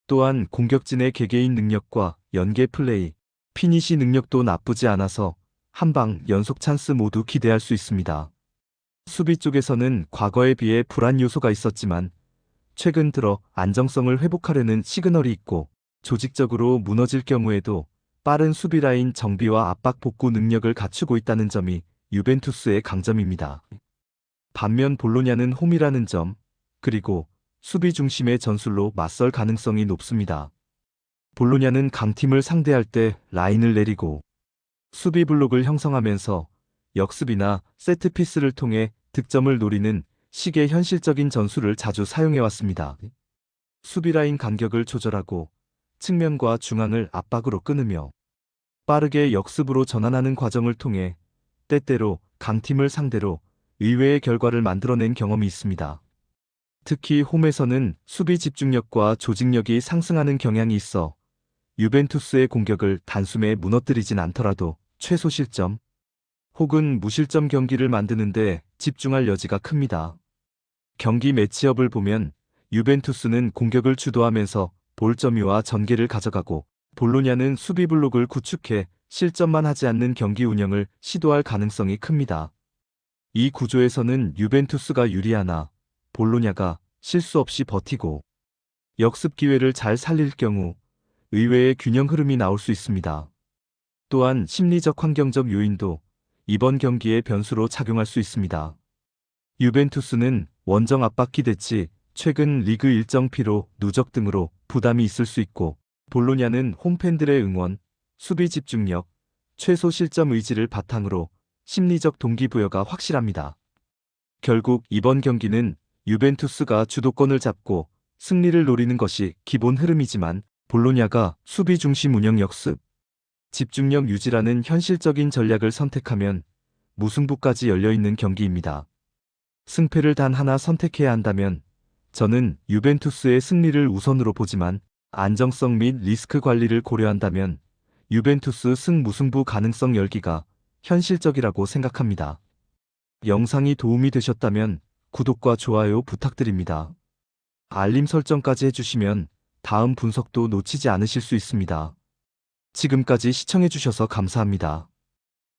또한 공격진의 개개인 능력과 연계 플레이, 피니시 능력도 나쁘지 않아서 한방 연속 찬스 모두 기대할 수 있습니다. 수비 쪽에서는 과거에 비해 불안 요소가 있었지만 최근 들어 안정성을 회복하려는 시그널이 있고 조직적으로 무너질 경우에도 빠른 수비 라인 정비와 압박 복구 능력을 갖추고 있다는 점이 유벤투스의 강점입니다. 반면 볼로냐는 홈이라는 점, 그리고 수비 중심의 전술로 맞설 가능성이 높습니다. 볼로냐는 강팀을 상대할 때 라인을 내리고 수비 블록을 형성하면서 역습이나 세트피스를 통해 득점을 노리는 식의 현실적인 전술을 자주 사용해왔습니다. 수비 라인 간격을 조절하고 측면과 중앙을 압박으로 끊으며 빠르게 역습으로 전환하는 과정을 통해 때때로 강팀을 상대로 의외의 결과를 만들어낸 경험이 있습니다. 특히 홈에서는 수비 집중력과 조직력이 상승하는 경향이 있어 유벤투스의 공격을 단숨에 무너뜨리진 않더라도 최소 실점 혹은 무실점 경기를 만드는데 집중할 여지가 큽니다. 경기 매치업을 보면 유벤투스는 공격을 주도하면서 볼 점유와 전개를 가져가고 볼로냐는 수비 블록을 구축해 실점만 하지 않는 경기 운영을 시도할 가능성이 큽니다. 이 구조에서는 유벤투스가 유리하나 볼로냐가 실수 없이 버티고 역습 기회를 잘 살릴 경우 의외의 균형 흐름이 나올 수 있습니다. 또한 심리적 환경적 요인도 이번 경기의 변수로 작용할 수 있습니다. 유벤투스는 원정 압박 기대치, 최근 리그 일정 피로, 누적 등으로 부담이 있을 수 있고 볼로냐는 홈팬들의 응원, 수비 집중력, 최소 실점 의지를 바탕으로 심리적 동기부여가 확실합니다. 결국 이번 경기는 유벤투스가 주도권을 잡고 승리를 노리는 것이 기본 흐름이지만 볼로냐가 수비 중심 운영 역습, 집중력 유지라는 현실적인 전략을 선택하면 무승부까지 열려있는 경기입니다. 승패를 단 하나 선택해야 한다면 저는 유벤투스의 승리를 우선으로 보지만 안정성 및 리스크 관리를 고려한다면 유벤투스 승무승부 가능성 열기가 현실적이라고 생각합니다. 영상이 도움이 되셨다면 구독과 좋아요 부탁드립니다. 알림 설정까지 해주시면 다음 분석도 놓치지 않으실 수 있습니다. 지금까지 시청해주셔서 감사합니다.